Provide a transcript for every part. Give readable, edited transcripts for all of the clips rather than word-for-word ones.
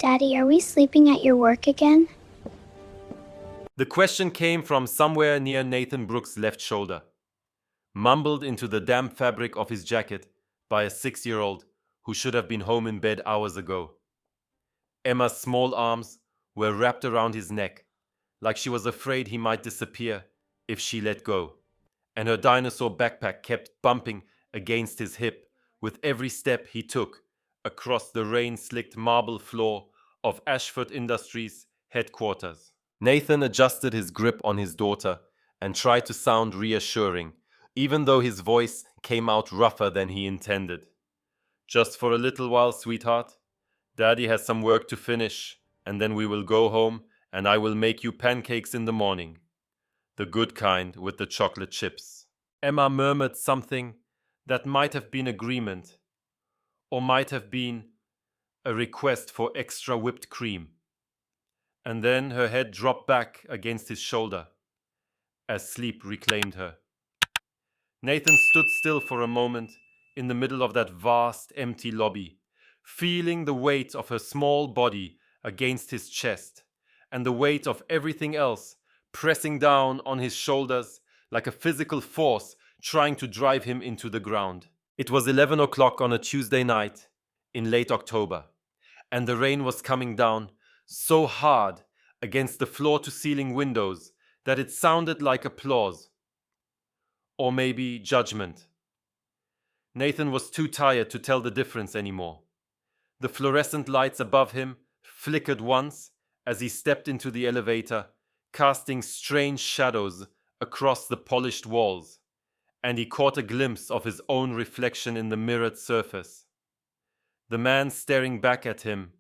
Daddy, are we sleeping at your work again? The question came from somewhere near Nathan Brooks' left shoulder, mumbled into the damp fabric of his jacket by a 6-year-old who should have been home in bed hours ago. Emma's small arms were wrapped around his neck, like she was afraid he might disappear if she let go, and her dinosaur backpack kept bumping against his hip with every step he took across the rain-slicked marble floor of Ashford Industries headquarters. Nathan adjusted his grip on his daughter and tried to sound reassuring, even though his voice came out rougher than he intended. "Just for a little while, sweetheart. Daddy has some work to finish, and then we will go home and I will make you pancakes in the morning. The good kind with the chocolate chips." Emma murmured something that might have been agreement, or might have been a request for extra whipped cream. And then her head dropped back against his shoulder as sleep reclaimed her. Nathan stood still for a moment in the middle of that vast, empty lobby, feeling the weight of her small body against his chest and the weight of everything else pressing down on his shoulders like a physical force trying to drive him into the ground. It was 11 o'clock on a Tuesday night in late October, and the rain was coming down so hard against the floor-to-ceiling windows that it sounded like applause. Or maybe judgment. Nathan was too tired to tell the difference anymore. The fluorescent lights above him flickered once as he stepped into the elevator, casting strange shadows across the polished walls, and he caught a glimpse of his own reflection in the mirrored surface. The man staring back at him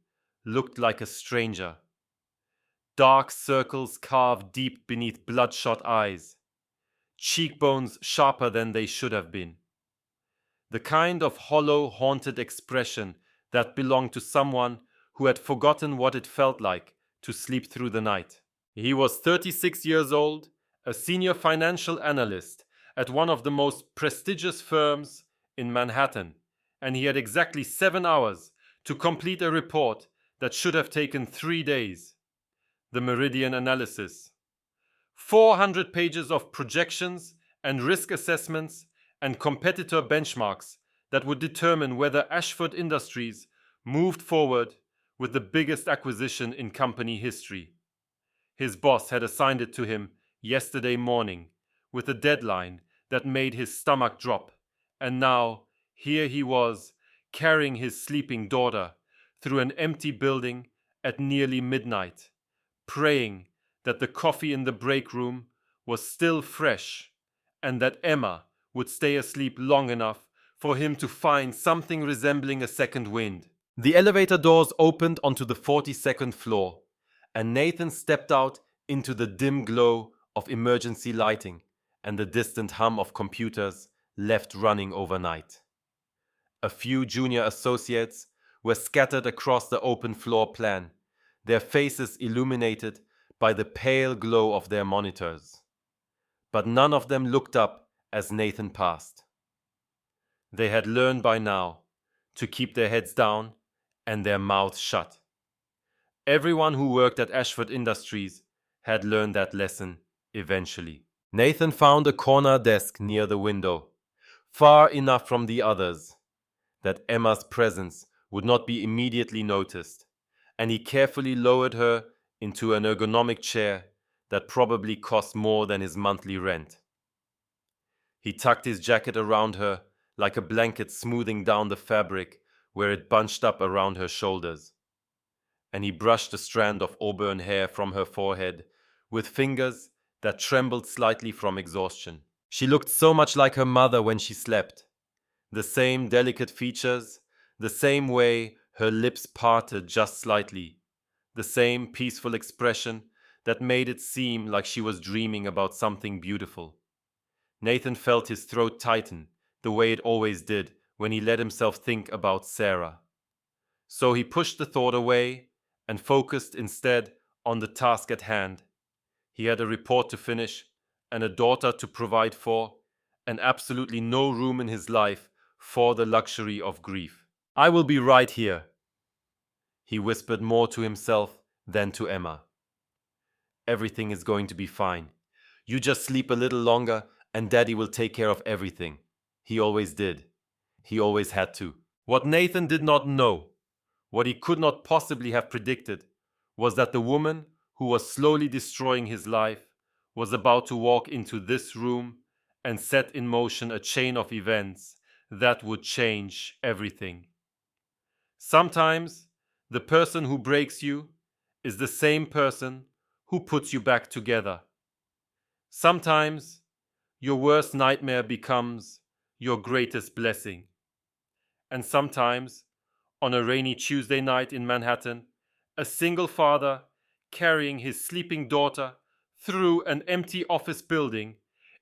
looked like a stranger. Dark circles carved deep beneath bloodshot eyes, cheekbones sharper than they should have been. The kind of hollow, haunted expression that belonged to someone who had forgotten what it felt like to sleep through the night. He was 36 years old, a senior financial analyst at one of the most prestigious firms in Manhattan, and he had exactly 7 hours to complete a report that should have taken 3 days. The Meridian analysis. 400 pages of projections and risk assessments and competitor benchmarks that would determine whether Ashford Industries moved forward with the biggest acquisition in company history. His boss had assigned it to him yesterday morning with a deadline that made his stomach drop, and now here he was carrying his sleeping daughter through an empty building at nearly midnight, praying that the coffee in the break room was still fresh and that Emma would stay asleep long enough for him to find something resembling a second wind. The elevator doors opened onto the 42nd floor, and Nathan stepped out into the dim glow of emergency lighting and the distant hum of computers left running overnight. A few junior associates were scattered across the open floor plan, their faces illuminated by the pale glow of their monitors. But none of them looked up as Nathan passed. They had learned by now to keep their heads down and their mouths shut. Everyone who worked at Ashford Industries had learned that lesson eventually. Nathan found a corner desk near the window, far enough from the others that Emma's presence would not be immediately noticed, and he carefully lowered her into an ergonomic chair that probably cost more than his monthly rent. He tucked his jacket around her like a blanket, smoothing down the fabric where it bunched up around her shoulders, and he brushed a strand of auburn hair from her forehead with fingers that trembled slightly from exhaustion. She looked so much like her mother when she slept. The same delicate features, the same way her lips parted just slightly, the same peaceful expression that made it seem like she was dreaming about something beautiful. Nathan felt his throat tighten the way it always did when he let himself think about Sarah. So he pushed the thought away and focused instead on the task at hand. He had a report to finish and a daughter to provide for, and absolutely no room in his life for the luxury of grief. "I will be right here," He whispered more to himself than to Emma. Everything is going to be fine. You just sleep a little longer and Daddy will take care of everything. He always did. He always had to. What Nathan did not know, what he could not possibly have predicted, was that the woman who was slowly destroying his life was about to walk into this room and set in motion a chain of events that would change everything. Sometimes the person who breaks you is the same person who puts you back together. Sometimes your worst nightmare becomes your greatest blessing. And sometimes, on a rainy Tuesday night in Manhattan, a single father carrying his sleeping daughter through an empty office building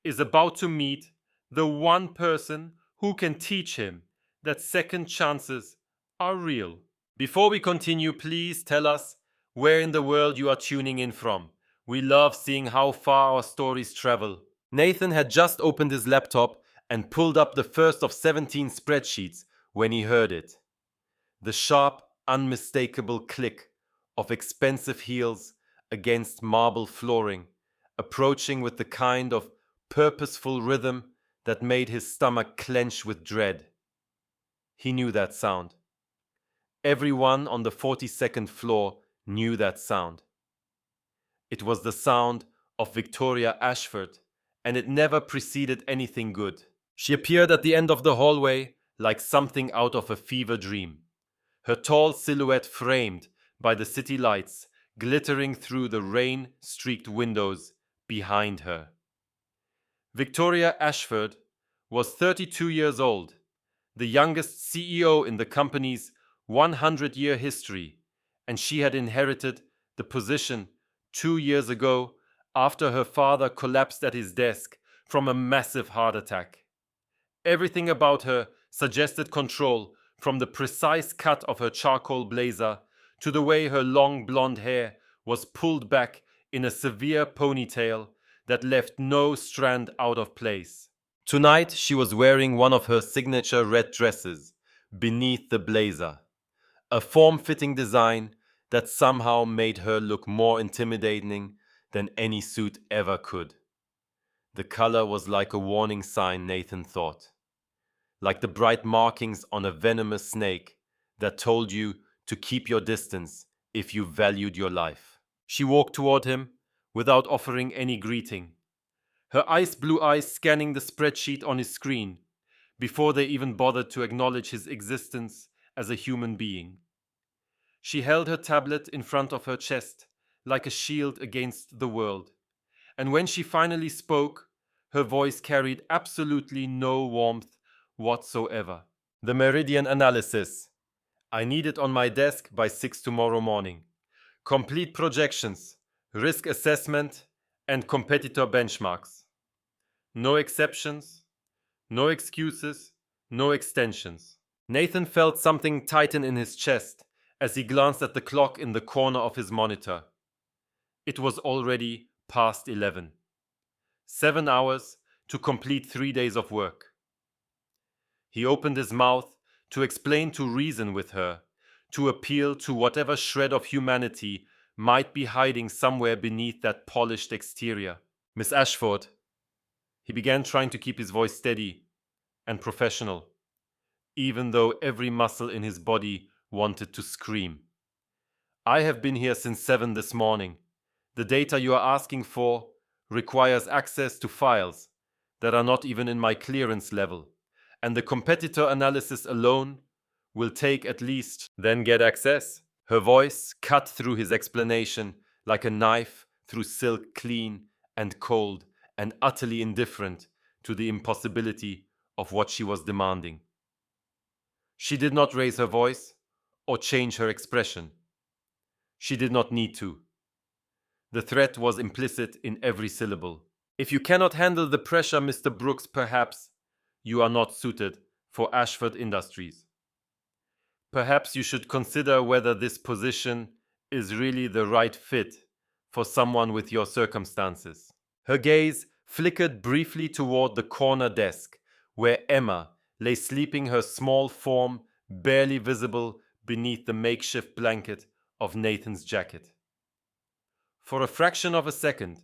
is about to meet the one person who can teach him that second chances are real. Before we continue, please tell us where in the world you are tuning in from. We love seeing how far our stories travel. Nathan had just opened his laptop and pulled up the first of 17 spreadsheets when he heard it. The sharp, unmistakable click of expensive heels against marble flooring, approaching with the kind of purposeful rhythm that made his stomach clench with dread. He knew that sound. Everyone on the 42nd floor knew that sound. It was the sound of Victoria Ashford, and it never preceded anything good. She appeared at the end of the hallway like something out of a fever dream, her tall silhouette framed by the city lights glittering through the rain-streaked windows behind her. Victoria Ashford was 32 years old, the youngest CEO in the company's 100-year history, and she had inherited the position 2 years ago after her father collapsed at his desk from a massive heart attack. Everything about her suggested control, from the precise cut of her charcoal blazer to the way her long blonde hair was pulled back in a severe ponytail that left no strand out of place. Tonight she was wearing one of her signature red dresses beneath the blazer, a form-fitting design that somehow made her look more intimidating than any suit ever could. The color was like a warning sign, Nathan thought, like the bright markings on a venomous snake that told you to keep your distance if you valued your life. She walked toward him without offering any greeting, her ice blue eyes scanning the spreadsheet on his screen before they even bothered to acknowledge his existence as a human being. She held her tablet in front of her chest like a shield against the world, and when she finally spoke, her voice carried absolutely no warmth whatsoever. The meridian analysis. I need it on my desk by 6 tomorrow morning. Complete projections, risk assessment, and competitor benchmarks. No exceptions, no excuses, no extensions. Nathan felt something tighten in his chest as he glanced at the clock in the corner of his monitor. It was already past 11. 7 hours to complete 3 days of work. He opened his mouth to explain, to reason with her, to appeal to whatever shred of humanity might be hiding somewhere beneath that polished exterior. Miss Ashford. He began, trying to keep his voice steady and professional, even though every muscle in his body wanted to scream. I have been here since 7 this morning. The data you are asking for requires access to files that are not even in my clearance level, and the competitor analysis alone will take at least. Then get access. Her voice cut through his explanation like a knife through silk, clean and cold and utterly indifferent to the impossibility of what she was demanding. She did not raise her voice or change her expression. She did not need to. The threat was implicit in every syllable. If you cannot handle the pressure, Mr. Brooks, perhaps you are not suited for Ashford Industries. Perhaps you should consider whether this position is really the right fit for someone with your circumstances. Her gaze flickered briefly toward the corner desk, where Emma lay sleeping, her small form barely visible beneath the makeshift blanket of Nathan's jacket. For a fraction of a second,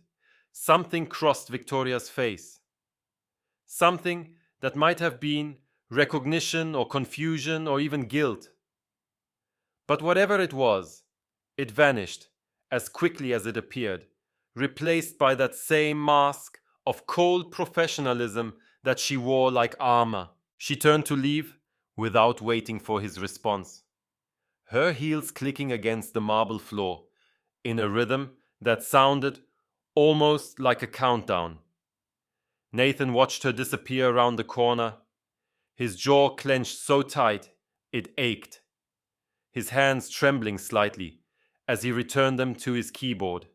something crossed Victoria's face. Something that might have been recognition or confusion or even guilt. But whatever it was, it vanished as quickly as it appeared, replaced by that same mask of cold professionalism that she wore like armor. She turned to leave without waiting for his response, her heels clicking against the marble floor in a rhythm that sounded almost like a countdown. Nathan watched her disappear around the corner, his jaw clenched so tight it ached, his hands trembling slightly as he returned them to his keyboard.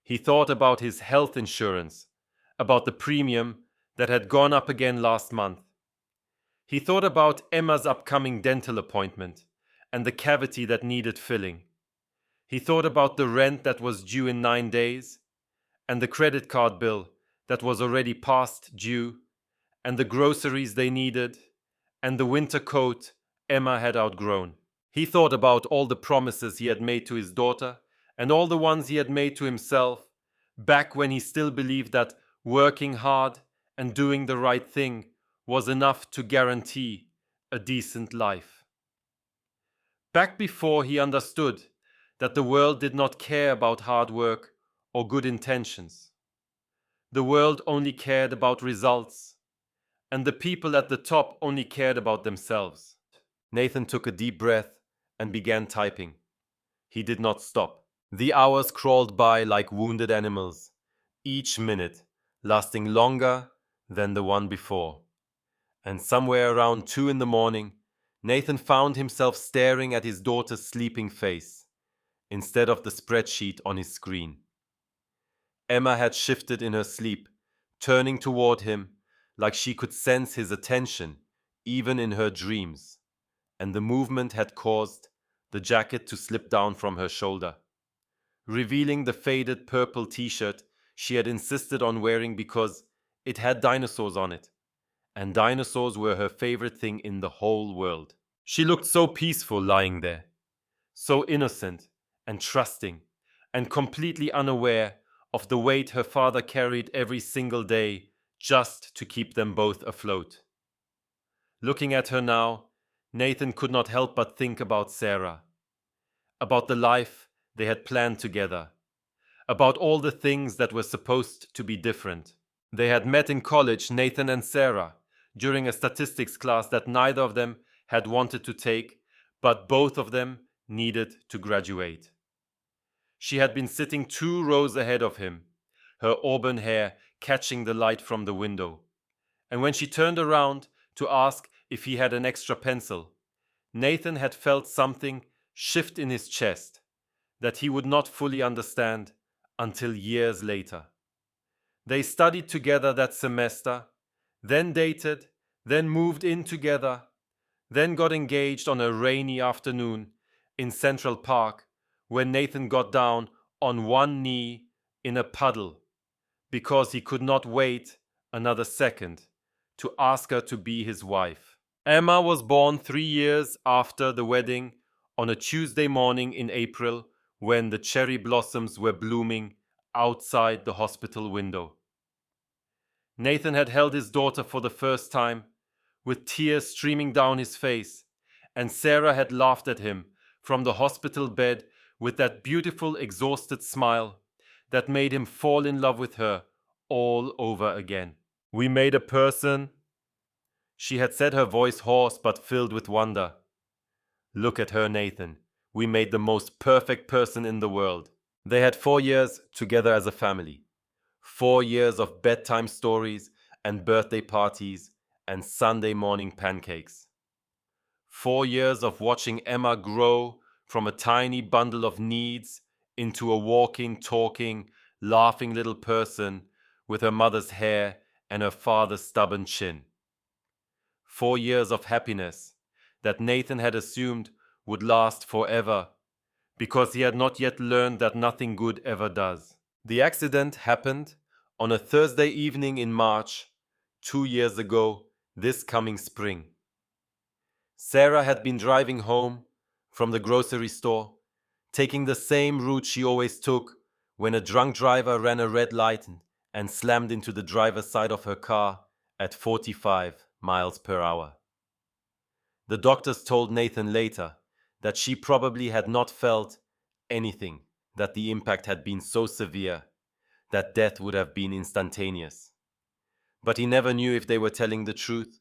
He thought about his health insurance, about the premium that had gone up again last month. He thought about Emma's upcoming dental appointment and the cavity that needed filling. He thought about the rent that was due in 9 days, and the credit card bill that was already past due, and the groceries they needed, and the winter coat Emma had outgrown. He thought about all the promises he had made to his daughter, and all the ones he had made to himself, back when he still believed that working hard and doing the right thing was enough to guarantee a decent life. Back before he understood that the world did not care about hard work or good intentions. The world only cared about results, and the people at the top only cared about themselves. Nathan took a deep breath and began typing. He did not stop. The hours crawled by like wounded animals, each minute lasting longer than the one before. And somewhere around 2 in the morning, Nathan found himself staring at his daughter's sleeping face instead of the spreadsheet on his screen. Emma had shifted in her sleep, turning toward him like she could sense his attention even in her dreams, and the movement had caused the jacket to slip down from her shoulder, revealing the faded purple t-shirt she had insisted on wearing because it had dinosaurs on it, and dinosaurs were her favorite thing in the whole world. She looked so peaceful lying there, so innocent and trusting, and completely unaware of the weight her father carried every single day just to keep them both afloat. Looking at her now, Nathan could not help but think about Sarah, about the life they had planned together, about all the things that were supposed to be different. They had met in college, Nathan and Sarah, during a statistics class that neither of them had wanted to take, but both of them needed to graduate. She had been sitting 2 rows ahead of him, her auburn hair catching the light from the window. And when she turned around to ask if he had an extra pencil, Nathan had felt something shift in his chest that he would not fully understand until years later. They studied together that semester, then dated, then moved in together, then got engaged on a rainy afternoon in Central Park when Nathan got down on one knee in a puddle because he could not wait another second to ask her to be his wife. Emma was born 3 years after the wedding on a Tuesday morning in April when the cherry blossoms were blooming outside the hospital window. Nathan had held his daughter for the first time, with tears streaming down his face, and Sarah had laughed at him from the hospital bed with that beautiful, exhausted smile that made him fall in love with her all over again. "We made a person," she had said, her voice hoarse but filled with wonder. "Look at her, Nathan. We made the most perfect person in the world." They had 4 years together as a family. 4 years of bedtime stories and birthday parties and Sunday morning pancakes. 4 years of watching Emma grow from a tiny bundle of needs into a walking, talking, laughing little person with her mother's hair and her father's stubborn chin. 4 years of happiness that Nathan had assumed would last forever because he had not yet learned that nothing good ever does. The accident happened on a Thursday evening in March, 2 years ago, this coming spring. Sarah had been driving home from the grocery store, taking the same route she always took when a drunk driver ran a red light and slammed into the driver's side of her car at 45 miles per hour. The doctors told Nathan later that she probably had not felt anything, that the impact had been so severe that death would have been instantaneous. But he never knew if they were telling the truth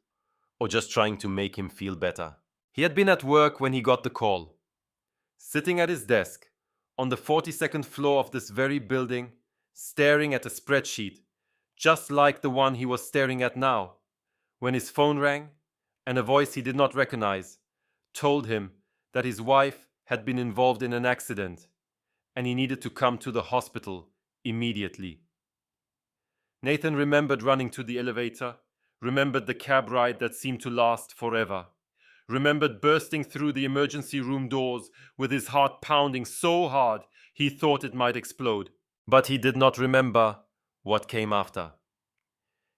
or just trying to make him feel better. He had been at work when he got the call, sitting at his desk on the 42nd floor of this very building, staring at a spreadsheet, just like the one he was staring at now, when his phone rang and a voice he did not recognize told him that his wife had been involved in an accident and he needed to come to the hospital immediately. Nathan remembered running to the elevator, remembered the cab ride that seemed to last forever, remembered bursting through the emergency room doors with his heart pounding so hard he thought it might explode. But he did not remember what came after.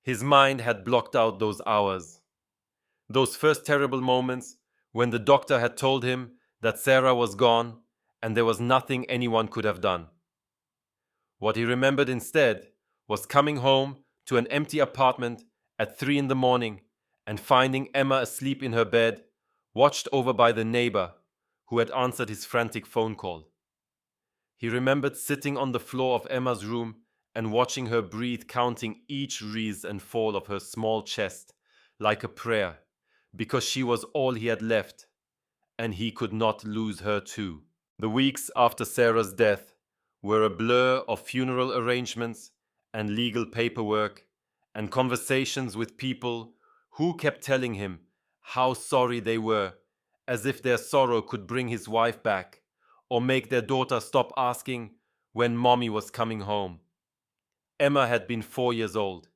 His mind had blocked out those hours, those first terrible moments when the doctor had told him that Sarah was gone and there was nothing anyone could have done. What he remembered instead was coming home to an empty apartment at 3 in the morning and finding Emma asleep in her bed, watched over by the neighbor who had answered his frantic phone call. He remembered sitting on the floor of Emma's room and watching her breathe, counting each rise and fall of her small chest like a prayer, because she was all he had left, and he could not lose her too. The weeks after Sarah's death were a blur of funeral arrangements and legal paperwork and conversations with people who kept telling him how sorry they were, as if their sorrow could bring his wife back or make their daughter stop asking when mommy was coming home. Emma had been 4 years old.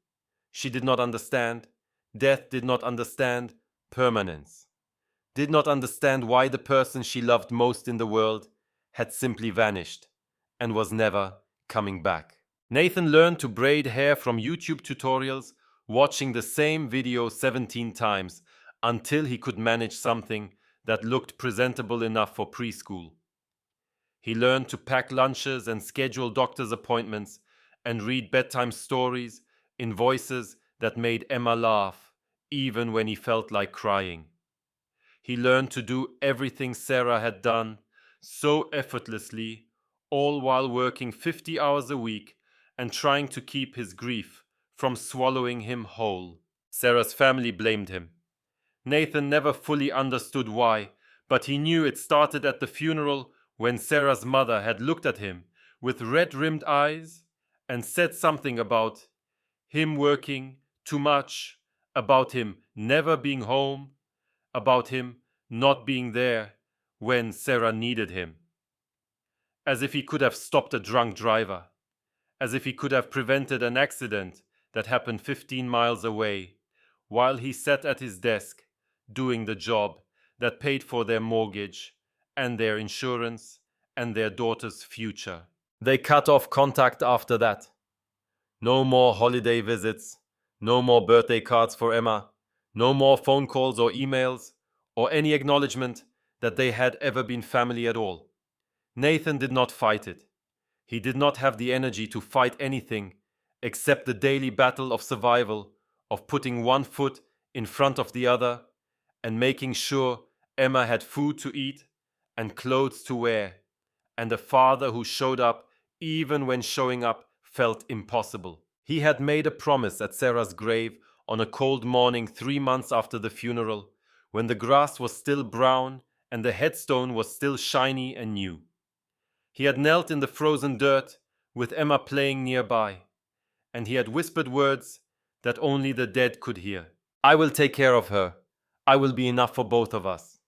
She did not understand. Death did not understand permanence. Did not understand why the person she loved most in the world had simply vanished and was never coming back. Nathan learned to braid hair from YouTube tutorials, watching the same video 17 times until he could manage something that looked presentable enough for preschool. He learned to pack lunches and schedule doctor's appointments and read bedtime stories in voices that made Emma laugh, even when he felt like crying. He learned to do everything Sarah had done so effortlessly, all while working 50 hours a week and trying to keep his grief from swallowing him whole. Sarah's family blamed him. Nathan never fully understood why, but he knew it started at the funeral when Sarah's mother had looked at him with red-rimmed eyes and said something about him working too much, about him never being home, about him not being there when Sarah needed him. As if he could have stopped a drunk driver, as if he could have prevented an accident that happened 15 miles away, while he sat at his desk doing the job that paid for their mortgage and their insurance and their daughter's future. They cut off contact after that. No more holiday visits, no more birthday cards for Emma, no more phone calls or emails, or any acknowledgement that they had ever been family at all. Nathan did not fight it. He did not have the energy to fight anything except the daily battle of survival, of putting one foot in front of the other and making sure Emma had food to eat and clothes to wear, and a father who showed up even when showing up felt impossible. He had made a promise at Sarah's grave on a cold morning 3 months after the funeral, when the grass was still brown and the headstone was still shiny and new. He had knelt in the frozen dirt with Emma playing nearby, and he had whispered words that only the dead could hear. I will take care of her. I will be enough for both of us.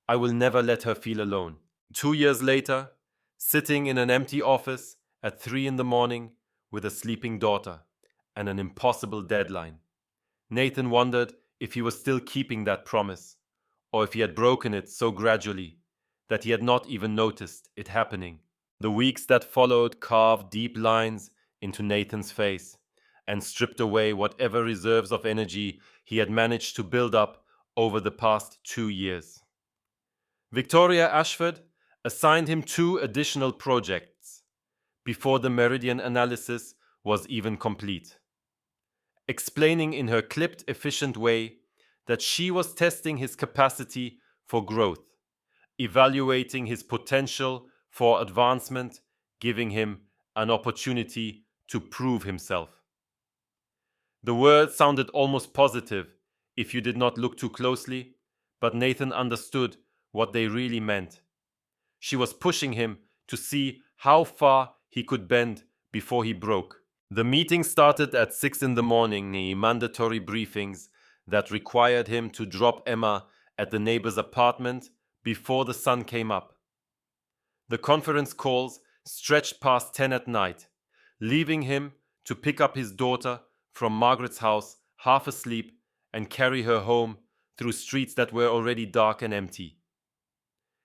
I will never let her feel alone. 2 years later, sitting in an empty office at 3 in the morning with a sleeping daughter and an impossible deadline, Nathan wondered if he was still keeping that promise, or if he had broken it so gradually that he had not even noticed it happening. The weeks that followed carved deep lines into Nathan's face and stripped away whatever reserves of energy he had managed to build up over the past 2 years. Victoria Ashford assigned him 2 additional projects before the meridian analysis was even complete, explaining in her clipped, efficient way that she was testing his capacity for growth, evaluating his potential for advancement, giving him an opportunity to prove himself. The words sounded almost positive if you did not look too closely, but Nathan understood what they really meant. She was pushing him to see how far he could bend before he broke. The meeting started at 6 in the morning, the mandatory briefings that required him to drop Emma at the neighbor's apartment before the sun came up. The conference calls stretched past 10 at night, leaving him to pick up his daughter from Margaret's house, half asleep, and carry her home through streets that were already dark and empty.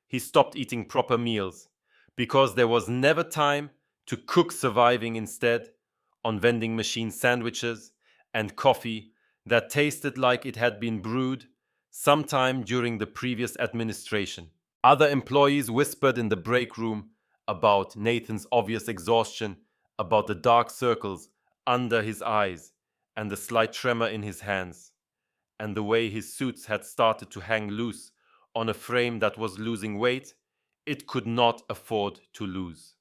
He stopped eating proper meals because there was never time to cook, surviving instead on vending machine sandwiches and coffee that tasted like it had been brewed sometime during the previous administration. Other employees whispered in the break room about Nathan's obvious exhaustion, about the dark circles under his eyes and the slight tremor in his hands, and the way his suits had started to hang loose on a frame that was losing weight it could not afford to lose.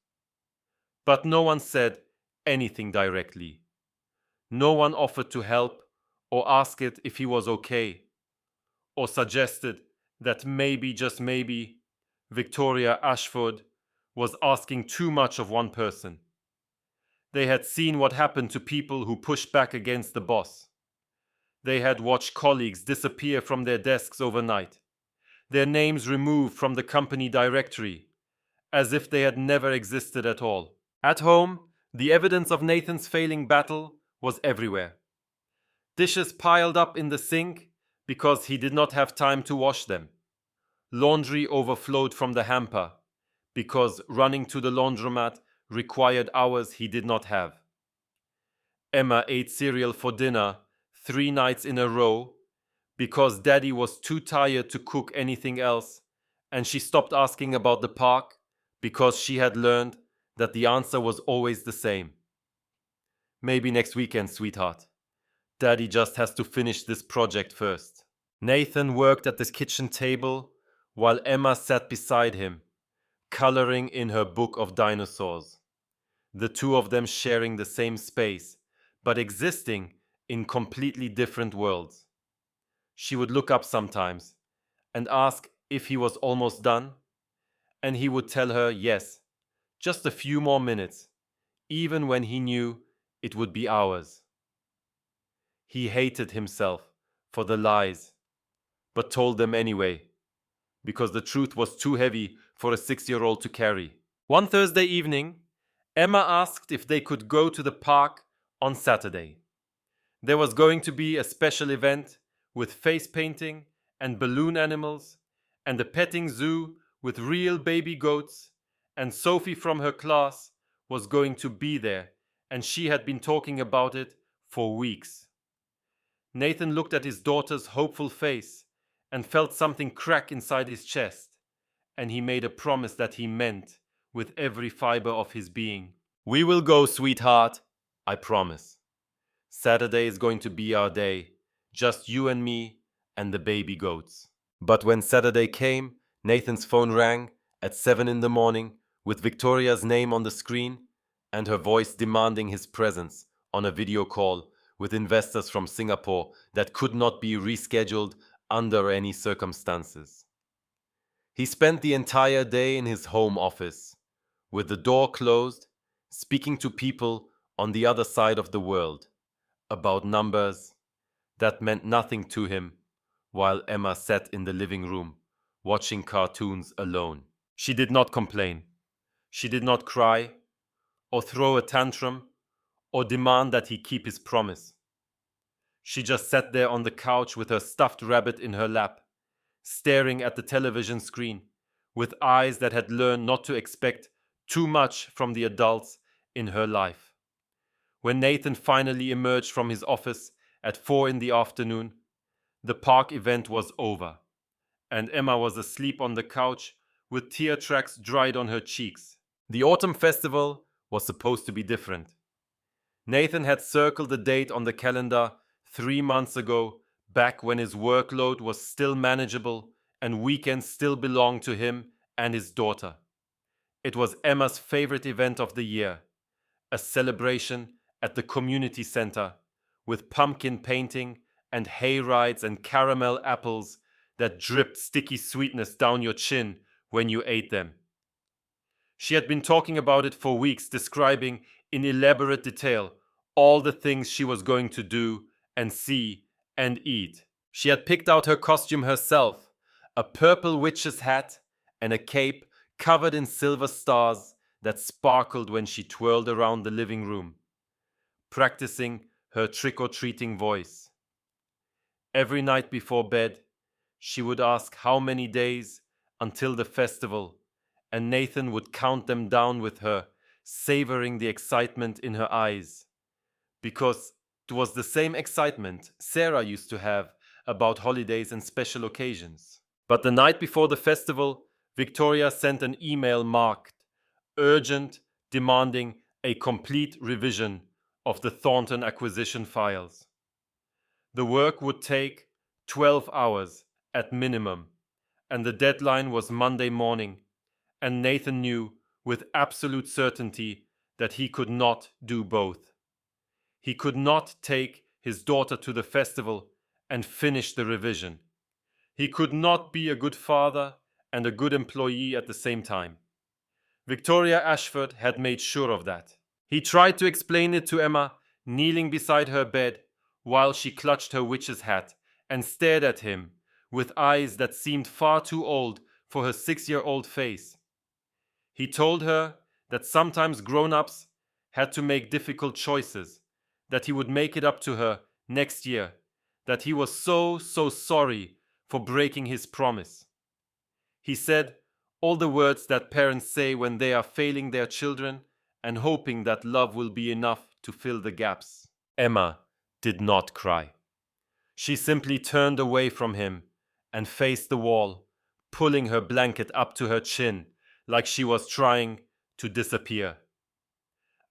But no one said anything directly. No one offered to help or asked it if he was okay, or suggested that maybe, just maybe, Victoria Ashford was asking too much of one person. They had seen what happened to people who pushed back against the boss. They had watched colleagues disappear from their desks overnight, their names removed from the company directory, as if they had never existed at all. At home, the evidence of Nathan's failing battle was everywhere. Dishes piled up in the sink because he did not have time to wash them. Laundry overflowed from the hamper because running to the laundromat required hours he did not have. Emma ate cereal for dinner 3 nights in a row because Daddy was too tired to cook anything else, and she stopped asking about the park because she had learned that the answer was always the same. Maybe next weekend, sweetheart. Daddy just has to finish this project first. Nathan worked at the kitchen table while Emma sat beside him, coloring in her book of dinosaurs. The two of them sharing the same space, but existing in completely different worlds. She would look up sometimes and ask if he was almost done, and he would tell her yes, just a few more minutes, even when he knew it would be hours. He hated himself for the lies, but told them anyway, because the truth was too heavy for a 6-year-old to carry. One Thursday evening, Emma asked if they could go to the park on Saturday. There was going to be a special event with face painting and balloon animals and a petting zoo with real baby goats, and Sophie from her class was going to be there, and she had been talking about it for weeks. Nathan looked at his daughter's hopeful face and felt something crack inside his chest, and he made a promise that he meant with every fiber of his being. "We will go, sweetheart, I promise. Saturday is going to be our day, just you and me and the baby goats." But when Saturday came, Nathan's phone rang at 7 in the morning with Victoria's name on the screen and her voice demanding his presence on a video call with investors from Singapore that could not be rescheduled under any circumstances. He spent the entire day in his home office, with the door closed, speaking to people on the other side of the world about numbers that meant nothing to him, while Emma sat in the living room watching cartoons alone. She did not complain. She did not cry or throw a tantrum or demand that he keep his promise. She just sat there on the couch with her stuffed rabbit in her lap, staring at the television screen with eyes that had learned not to expect too much from the adults in her life. When Nathan finally emerged from his office at 4 in the afternoon, the park event was over, and Emma was asleep on the couch with tear tracks dried on her cheeks. The autumn festival was supposed to be different. Nathan had circled the date on the calendar 3 months ago, back when his workload was still manageable and weekends still belonged to him and his daughter. It was Emma's favorite event of the year, a celebration at the community center with pumpkin painting and hay rides and caramel apples that dripped sticky sweetness down your chin when you ate them. She had been talking about it for weeks, describing in elaborate detail all the things she was going to do and see and eat. She had picked out her costume herself, a purple witch's hat and a cape covered in silver stars that sparkled when she twirled around the living room, practicing her trick-or-treating voice. Every night before bed, she would ask how many days until the festival, and Nathan would count them down with her, savoring the excitement in her eyes. Because it was the same excitement Sarah used to have about holidays and special occasions. But the night before the festival, Victoria sent an email marked urgent, demanding a complete revision of the Thornton acquisition files. The work would take 12 hours at minimum, and the deadline was Monday morning, and Nathan knew with absolute certainty that he could not do both. He could not take his daughter to the festival and finish the revision. He could not be a good father and a good employee at the same time. Victoria Ashford had made sure of that. He tried to explain it to Emma, kneeling beside her bed while she clutched her witch's hat and stared at him with eyes that seemed far too old for her 6-year-old face. He told her that sometimes grown-ups had to make difficult choices, that he would make it up to her next year, that he was so sorry for breaking his promise. He said all the words that parents say when they are failing their children and hoping that love will be enough to fill the gaps. Emma did not cry. She simply turned away from him and faced the wall, pulling her blanket up to her chin like she was trying to disappear.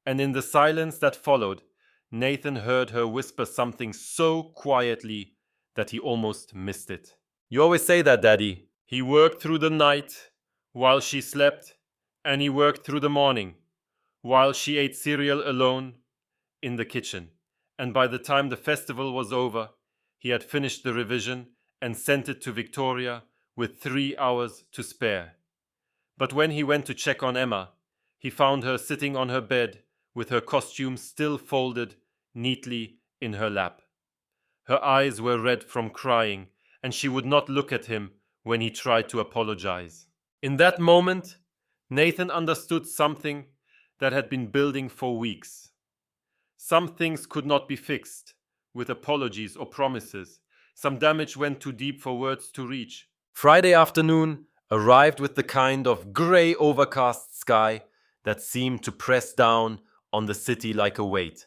And in the silence that followed, Nathan heard her whisper something so quietly that he almost missed it. "You always say that, Daddy." He worked through the night while she slept, and he worked through the morning while she ate cereal alone in the kitchen. And by the time the festival was over, he had finished the revision and sent it to Victoria with 3 hours to spare. But when he went to check on Emma, he found her sitting on her bed with her costume still folded neatly in her lap. Her eyes were red from crying, and she would not look at him when he tried to apologize. In that moment, Nathan understood something that had been building for weeks. Some things could not be fixed with apologies or promises. Some damage went too deep for words to reach. Friday afternoon arrived with the kind of grey overcast sky that seemed to press down on the city like a weight.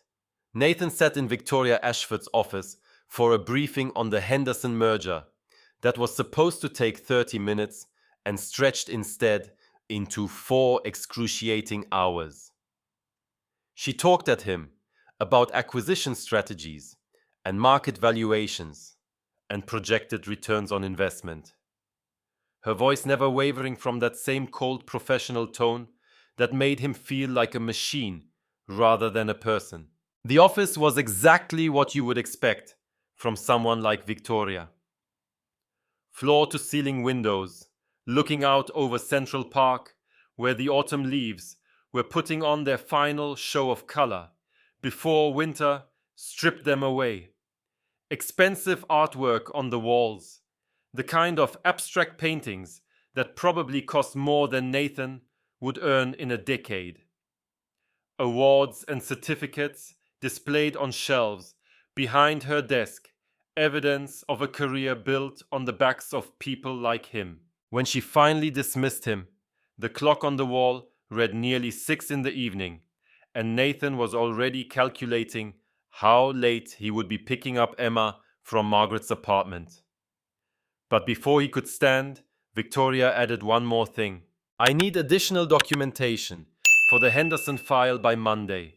Nathan sat in Victoria Ashford's office for a briefing on the Henderson merger that was supposed to take 30 minutes and stretched instead into 4 excruciating hours. She talked at him about acquisition strategies and market valuations and projected returns on investment. Her voice never wavering from that same cold professional tone that made him feel like a machine rather than a person. The office was exactly what you would expect from someone like Victoria. Floor-to-ceiling windows, looking out over Central Park, where the autumn leaves were putting on their final show of color before winter stripped them away. Expensive artwork on the walls, the kind of abstract paintings that probably cost more than Nathan would earn in a decade. Awards and certificates displayed on shelves behind her desk, evidence of a career built on the backs of people like him. When she finally dismissed him, the clock on the wall read nearly 6 in the evening, and Nathan was already calculating how late he would be picking up Emma from Margaret's apartment. But before he could stand, Victoria added one more thing. I need additional documentation for the Henderson file by Monday.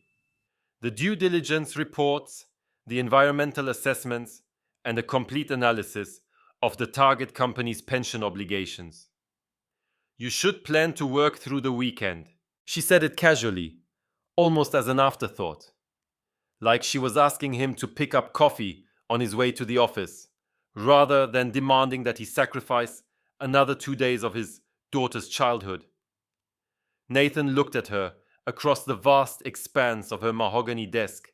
The due diligence reports, the environmental assessments, and a complete analysis of the target company's pension obligations. You should plan to work through the weekend. She said it casually, almost as an afterthought, like she was asking him to pick up coffee on his way to the office, rather than demanding that he sacrifice another 2 days of his daughter's childhood. Nathan looked at her across the vast expanse of her mahogany desk,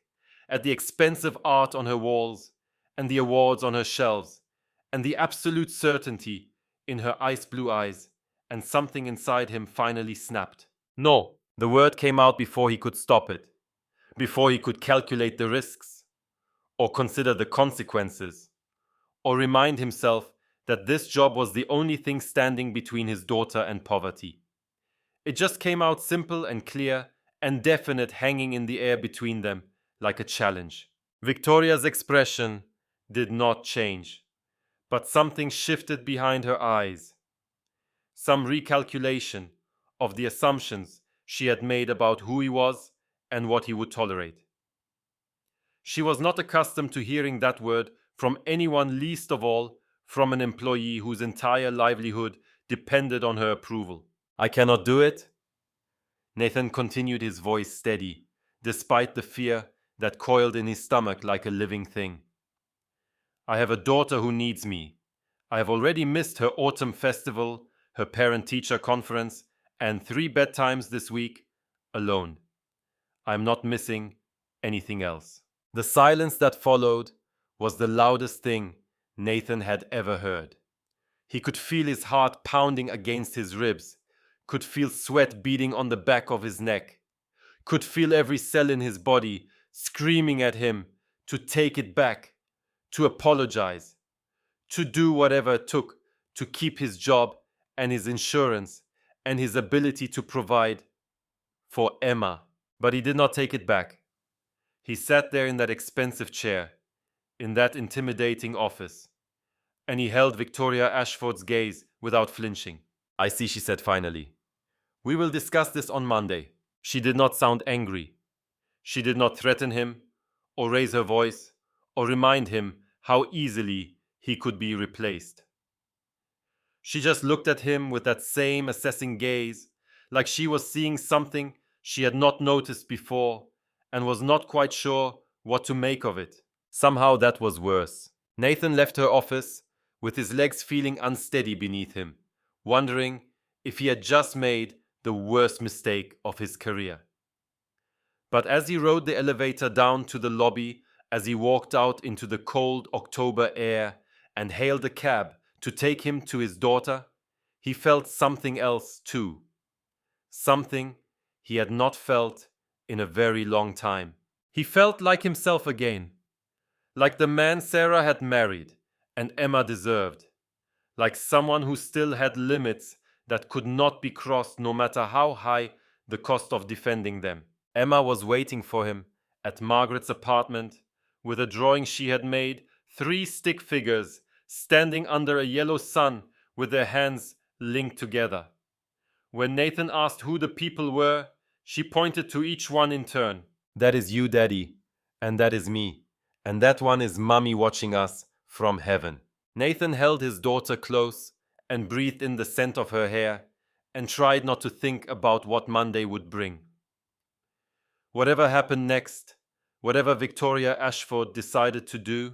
at the expensive art on her walls, and the awards on her shelves, and the absolute certainty in her ice blue eyes, and something inside him finally snapped. No, the word came out before he could stop it, before he could calculate the risks, or consider the consequences, or remind himself that this job was the only thing standing between his daughter and poverty. It just came out simple and clear and definite, hanging in the air between them like a challenge. Victoria's expression did not change, but something shifted behind her eyes. Some recalculation of the assumptions she had made about who he was and what he would tolerate. She was not accustomed to hearing that word from anyone, least of all from an employee whose entire livelihood depended on her approval. I cannot do it. Nathan continued, his voice steady, despite the fear that coiled in his stomach like a living thing. I have a daughter who needs me. I have already missed her autumn festival, her parent-teacher conference, and 3 bedtimes this week alone. I am not missing anything else. The silence that followed was the loudest thing Nathan had ever heard. He could feel his heart pounding against his ribs, could feel sweat beading on the back of his neck, could feel every cell in his body screaming at him to take it back, to apologize, to do whatever it took to keep his job and his insurance and his ability to provide for Emma. But he did not take it back. He sat there in that expensive chair, in that intimidating office, and he held Victoria Ashford's gaze without flinching. I see, she said finally. We will discuss this on Monday. She did not sound angry. She did not threaten him, or raise her voice, or remind him how easily he could be replaced. She just looked at him with that same assessing gaze, like she was seeing something she had not noticed before and was not quite sure what to make of it. Somehow that was worse. Nathan left her office with his legs feeling unsteady beneath him, wondering if he had just made the worst mistake of his career. But as he rode the elevator down to the lobby, as he walked out into the cold October air and hailed a cab to take him to his daughter, he felt something else too. Something he had not felt in a very long time. He felt like himself again, like the man Sarah had married and Emma deserved, like someone who still had limits that could not be crossed no matter how high the cost of defending them. Emma was waiting for him at Margaret's apartment with a drawing she had made, 3 stick figures standing under a yellow sun with their hands linked together. When Nathan asked who the people were, she pointed to each one in turn. That is you, Daddy, and that is me, and that one is Mommy watching us from heaven. Nathan held his daughter close and breathed in the scent of her hair and tried not to think about what Monday would bring. Whatever happened next, whatever Victoria Ashford decided to do,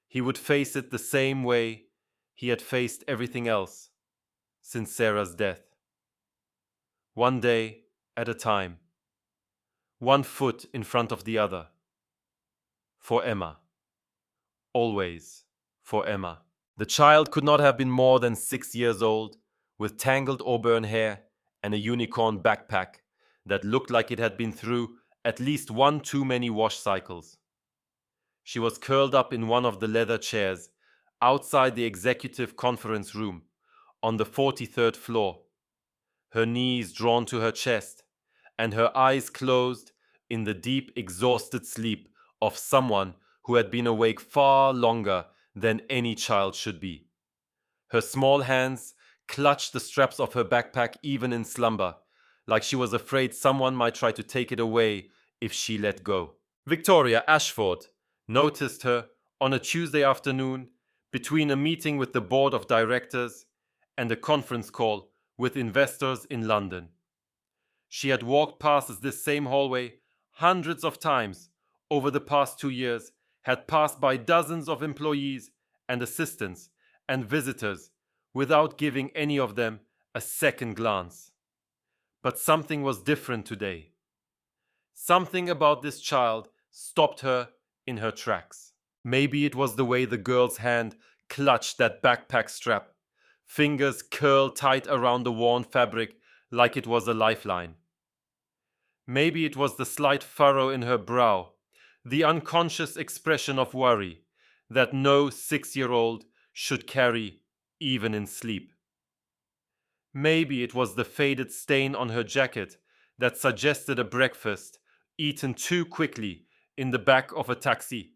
he would face it the same way he had faced everything else since Sarah's death. One day at a time, one foot in front of the other. For Emma. Always for Emma. The child could not have been more than 6 years old, with tangled auburn hair and a unicorn backpack that looked like it had been through at least one too many wash cycles. She was curled up in one of the leather chairs outside the executive conference room on the 43rd floor, her knees drawn to her chest and her eyes closed in the deep, exhausted sleep of someone who had been awake far longer than any child should be. Her small hands clutched the straps of her backpack even in slumber, like she was afraid someone might try to take it away if she let go. Victoria Ashford noticed her on a Tuesday afternoon between a meeting with the board of directors and a conference call with investors in London. She had walked past this same hallway hundreds of times over the past 2 years, had passed by dozens of employees and assistants and visitors without giving any of them a second glance. But something was different today. Something about this child stopped her in her tracks. Maybe it was the way the girl's hand clutched that backpack strap, fingers curled tight around the worn fabric like it was a lifeline. Maybe it was the slight furrow in her brow, the unconscious expression of worry that no 6-year-old should carry even in sleep. Maybe it was the faded stain on her jacket that suggested a breakfast eaten too quickly in the back of a taxi,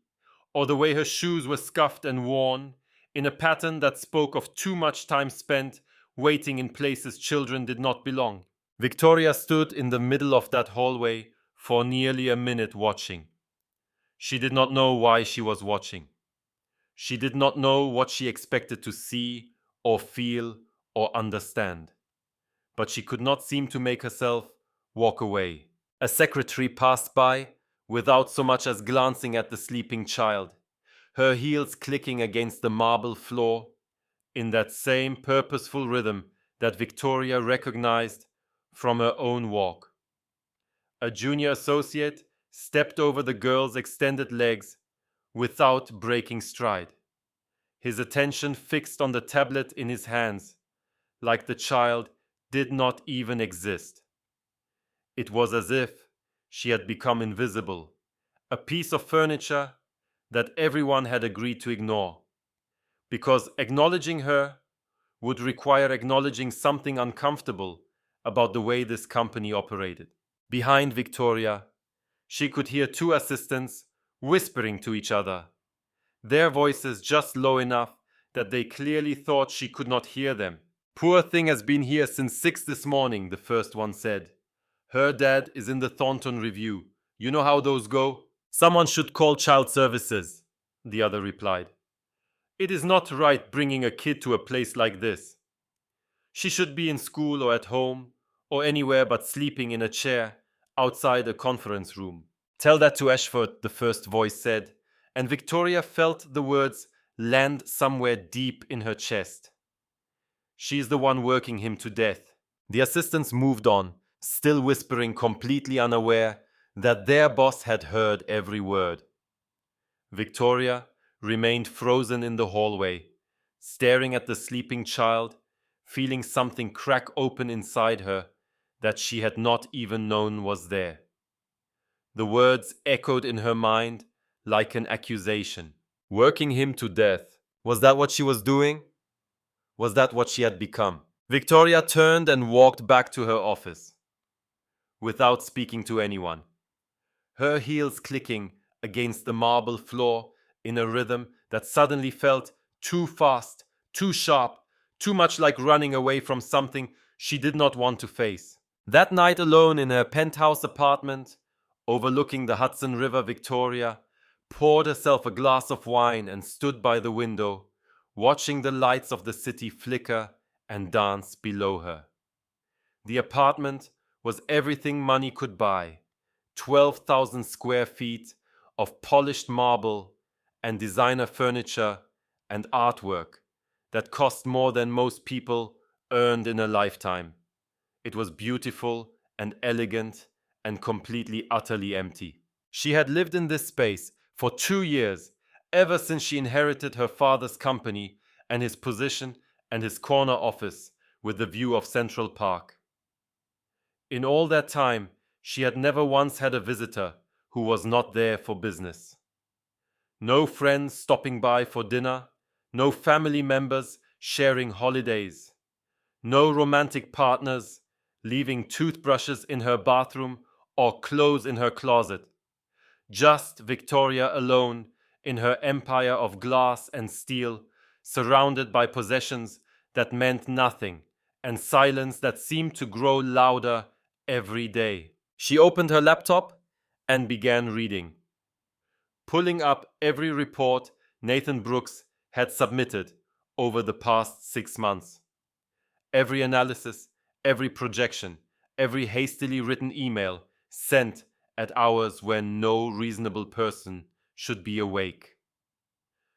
or the way her shoes were scuffed and worn in a pattern that spoke of too much time spent waiting in places children did not belong. Victoria stood in the middle of that hallway for nearly a minute watching. She did not know why she was watching. She did not know what she expected to see or feel or understand. But she could not seem to make herself walk away. A secretary passed by without so much as glancing at the sleeping child, her heels clicking against the marble floor in that same purposeful rhythm that Victoria recognized from her own walk. A junior associate stepped over the girl's extended legs without breaking stride, his attention fixed on the tablet in his hands, like the child did not even exist. It was as if she had become invisible, a piece of furniture that everyone had agreed to ignore, because acknowledging her would require acknowledging something uncomfortable about the way this company operated. Behind Victoria, she could hear two assistants whispering to each other, their voices just low enough that they clearly thought she could not hear them. "Poor thing has been here since 6 this morning," the first one said. "Her dad is in the Thornton Review. You know how those go?" "Someone should call child services," the other replied. "It is not right bringing a kid to a place like this. She should be in school or at home or anywhere but sleeping in a chair outside a conference room." "Tell that to Ashford," the first voice said, and Victoria felt the words land somewhere deep in her chest. "She's the one working him to death." The assistants moved on, still whispering, completely unaware that their boss had heard every word. Victoria remained frozen in the hallway, staring at the sleeping child, feeling something crack open inside her that she had not even known was there. The words echoed in her mind like an accusation. Working him to death. Was that what she was doing? Was that what she had become? Victoria turned and walked back to her office, without speaking to anyone, her heels clicking against the marble floor in a rhythm that suddenly felt too fast, too sharp, too much like running away from something she did not want to face. That night alone in her penthouse apartment, overlooking the Hudson River, Victoria poured herself a glass of wine and stood by the window, watching the lights of the city flicker and dance below her. The apartment was everything money could buy, 12,000 square feet of polished marble and designer furniture and artwork that cost more than most people earned in a lifetime. It was beautiful and elegant and completely utterly empty. She had lived in this space for 2 years, ever since she inherited her father's company and his position and his corner office with the view of Central Park. In all that time, she had never once had a visitor who was not there for business. No friends stopping by for dinner, no family members sharing holidays, no romantic partners leaving toothbrushes in her bathroom or clothes in her closet. Just Victoria alone in her empire of glass and steel, surrounded by possessions that meant nothing, and silence that seemed to grow louder every day. She opened her laptop and began reading, pulling up every report Nathan Brooks had submitted over the past 6 months. Every analysis, every projection, every hastily written email sent at hours when no reasonable person should be awake.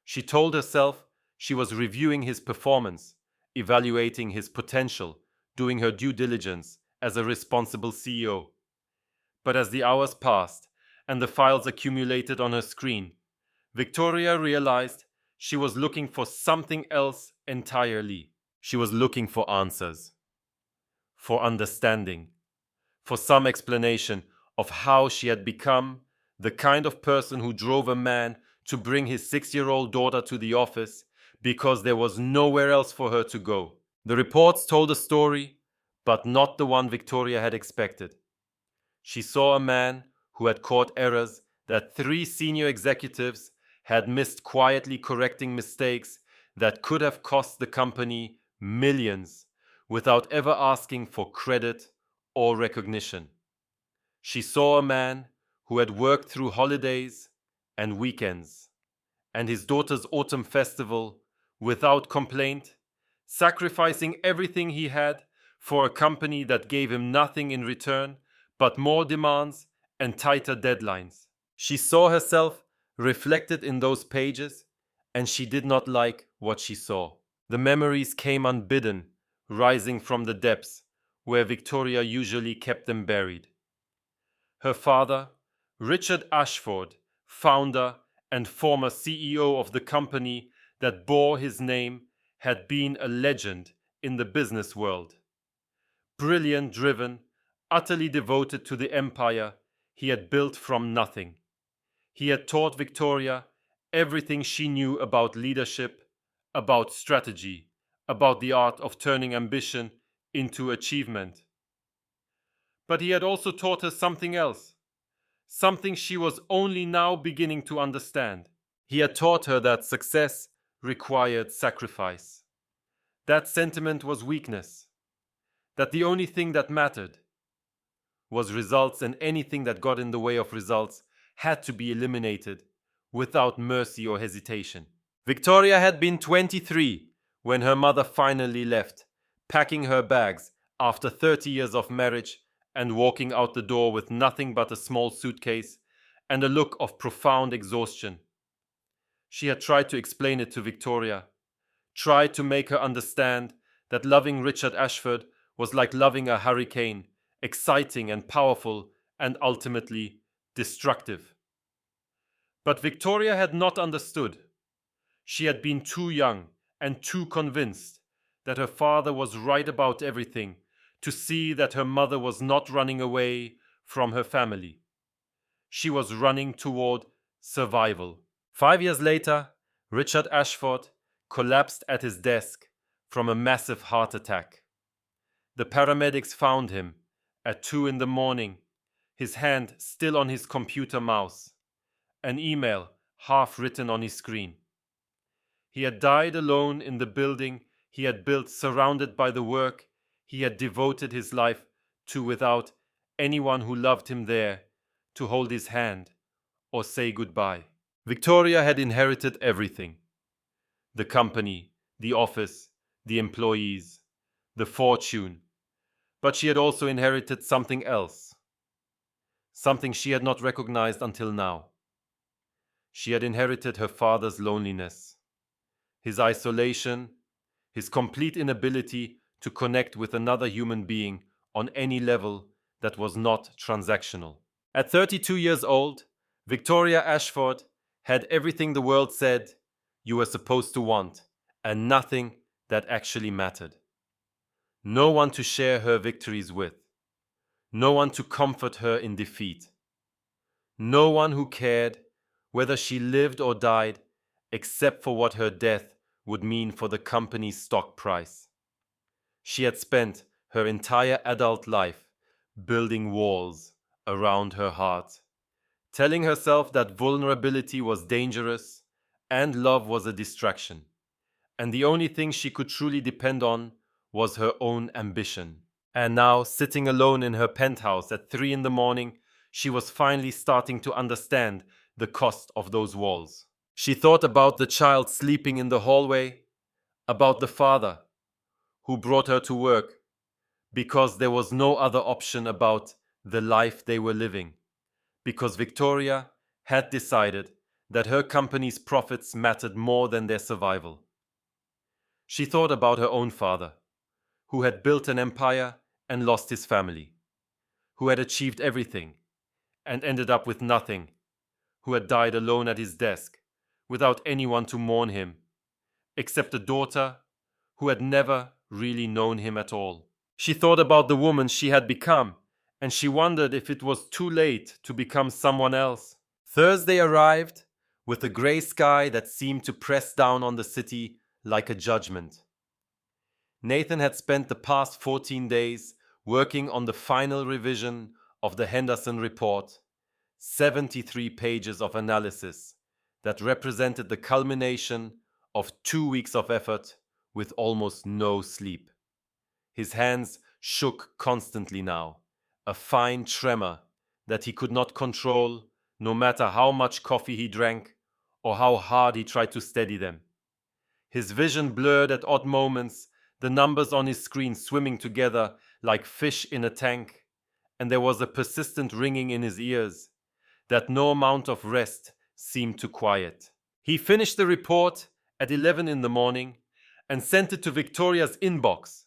She told herself she was reviewing his performance, evaluating his potential, doing her due diligence as a responsible CEO. But as the hours passed and the files accumulated on her screen, Victoria realized she was looking for something else entirely. She was looking for answers, for understanding, for some explanation of how she had become the kind of person who drove a man to bring his 6-year-old daughter to the office because there was nowhere else for her to go. The reports told a story, but not the one Victoria had expected. She saw a man who had caught errors that 3 senior executives had missed, quietly correcting mistakes that could have cost the company millions without ever asking for credit or recognition. She saw a man who had worked through holidays and weekends and his daughter's autumn festival without complaint, sacrificing everything he had for a company that gave him nothing in return but more demands and tighter deadlines. She saw herself reflected in those pages, and she did not like what she saw. The memories came unbidden, rising from the depths where Victoria usually kept them buried. Her father, Richard Ashford, founder and former CEO of the company that bore his name, had been a legend in the business world. Brilliant, driven, utterly devoted to the empire he had built from nothing. He had taught Victoria everything she knew about leadership, about strategy, about the art of turning ambition into achievement. But he had also taught her something else, something she was only now beginning to understand. He had taught her that success required sacrifice. That sentiment was weakness. That the only thing that mattered was results, and anything that got in the way of results had to be eliminated without mercy or hesitation. Victoria had been 23 when her mother finally left, packing her bags after 30 years of marriage and walking out the door with nothing but a small suitcase and a look of profound exhaustion. She had tried to explain it to Victoria, tried to make her understand that loving Richard Ashford was like loving a hurricane, exciting and powerful and ultimately destructive. But Victoria had not understood. She had been too young and too convinced that her father was right about everything to see that her mother was not running away from her family. She was running toward survival. 5 years later, Richard Ashford collapsed at his desk from a massive heart attack. The paramedics found him at 2 in the morning, his hand still on his computer mouse, an email half written on his screen. He had died alone in the building he had built, surrounded by the work he had devoted his life to, without anyone who loved him there to hold his hand or say goodbye. Victoria had inherited everything: the company, the office, the employees, the fortune. But she had also inherited something else, something she had not recognized until now. She had inherited her father's loneliness, his isolation, his complete inability to connect with another human being on any level that was not transactional. At 32 years old, Victoria Ashford had everything the world said you were supposed to want, and nothing that actually mattered. No one to share her victories with. No one to comfort her in defeat. No one who cared whether she lived or died, except for what her death would mean for the company's stock price. She had spent her entire adult life building walls around her heart, telling herself that vulnerability was dangerous and love was a distraction, and the only thing she could truly depend on was her own ambition. And now, sitting alone in her penthouse at 3 in the morning, she was finally starting to understand the cost of those walls. She thought about the child sleeping in the hallway, about the father who brought her to work, because there was no other option, about the life they were living, because Victoria had decided that her company's profits mattered more than their survival. She thought about her own father, who had built an empire and lost his family, who had achieved everything and ended up with nothing, who had died alone at his desk without anyone to mourn him, except a daughter who had never really known him at all. She thought about the woman she had become, and she wondered if it was too late to become someone else. Thursday arrived with a grey sky that seemed to press down on the city like a judgment. Nathan had spent the past 14 days working on the final revision of the Henderson report, 73 pages of analysis that represented the culmination of 2 weeks of effort with almost no sleep. His hands shook constantly now, a fine tremor that he could not control, no matter how much coffee he drank or how hard he tried to steady them. His vision blurred at odd moments, the numbers on his screen swimming together like fish in a tank, and there was a persistent ringing in his ears that no amount of rest seemed to quiet. He finished the report at 11 in the morning and sent it to Victoria's inbox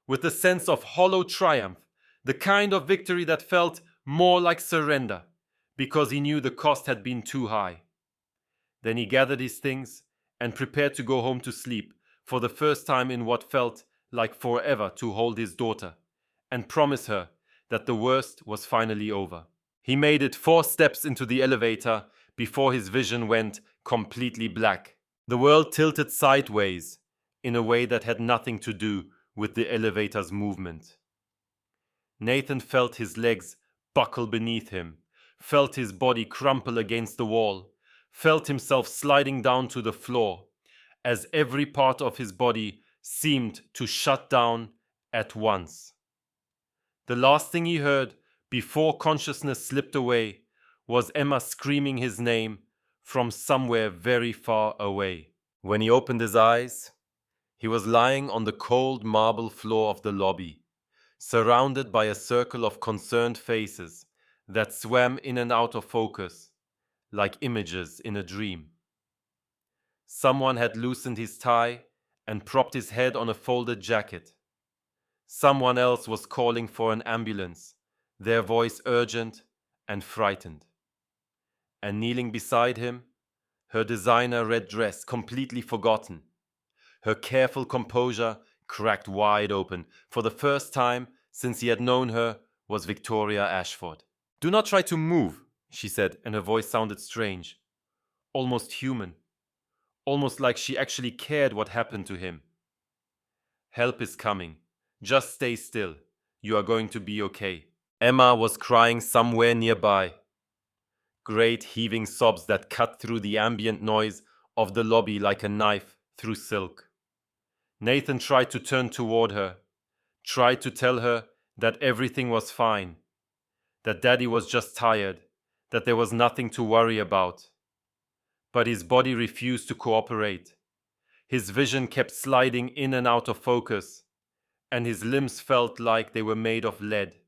with a sense of hollow triumph, the kind of victory that felt more like surrender because he knew the cost had been too high. Then he gathered his things and prepared to go home to sleep, for the first time in what felt like forever, to hold his daughter and promise her that the worst was finally over. He made it 4 steps into the elevator before his vision went completely black. The world tilted sideways in a way that had nothing to do with the elevator's movement. Nathan felt his legs buckle beneath him, felt his body crumple against the wall, felt himself sliding down to the floor, as every part of his body seemed to shut down at once. The last thing he heard before consciousness slipped away was Emma screaming his name from somewhere very far away. When he opened his eyes, he was lying on the cold marble floor of the lobby, surrounded by a circle of concerned faces that swam in and out of focus, like images in a dream. Someone had loosened his tie and propped his head on a folded jacket. Someone else was calling for an ambulance, their voice urgent and frightened. And kneeling beside him, her designer red dress completely forgotten, her careful composure cracked wide open. For the first time since he had known her was Victoria Ashford. "Do not try to move," she said, and her voice sounded strange, almost human, almost like she actually cared what happened to him. "Help is coming. Just stay still. You are going to be okay." Emma was crying somewhere nearby, great heaving sobs that cut through the ambient noise of the lobby like a knife through silk. Nathan tried to turn toward her, tried to tell her that everything was fine, that Daddy was just tired, that there was nothing to worry about. But his body refused to cooperate. His vision kept sliding in and out of focus, and his limbs felt like they were made of lead,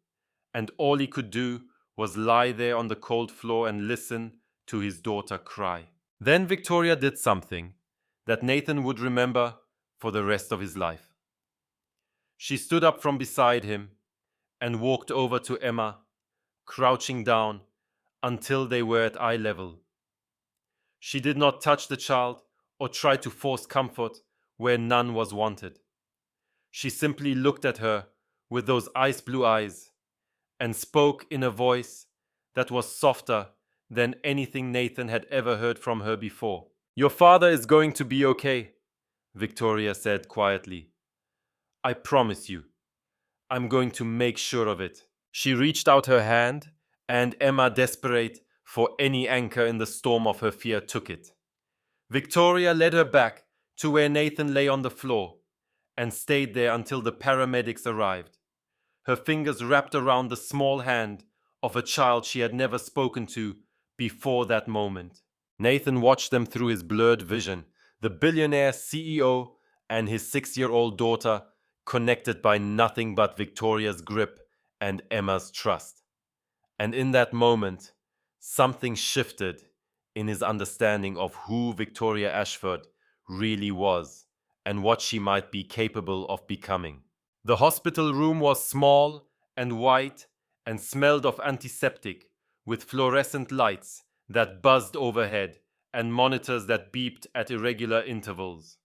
and all he could do was lie there on the cold floor and listen to his daughter cry. Then Victoria did something that Nathan would remember for the rest of his life. She stood up from beside him and walked over to Emma, crouching down until they were at eye level. She did not touch the child or try to force comfort where none was wanted. She simply looked at her with those ice blue eyes and spoke in a voice that was softer than anything Nathan had ever heard from her before. "Your father is going to be okay," Victoria said quietly. "I promise you. I'm going to make sure of it." She reached out her hand, and Emma, desperate for any anchor in the storm of her fear, took it. Victoria led her back to where Nathan lay on the floor and stayed there until the paramedics arrived, her fingers wrapped around the small hand of a child she had never spoken to before that moment. Nathan watched them through his blurred vision, the billionaire CEO and his 6-year-old daughter, connected by nothing but Victoria's grip and Emma's trust. And in that moment, something shifted in his understanding of who Victoria Ashford really was and what she might be capable of becoming. The hospital room was small and white and smelled of antiseptic, with fluorescent lights that buzzed overhead and monitors that beeped at irregular intervals.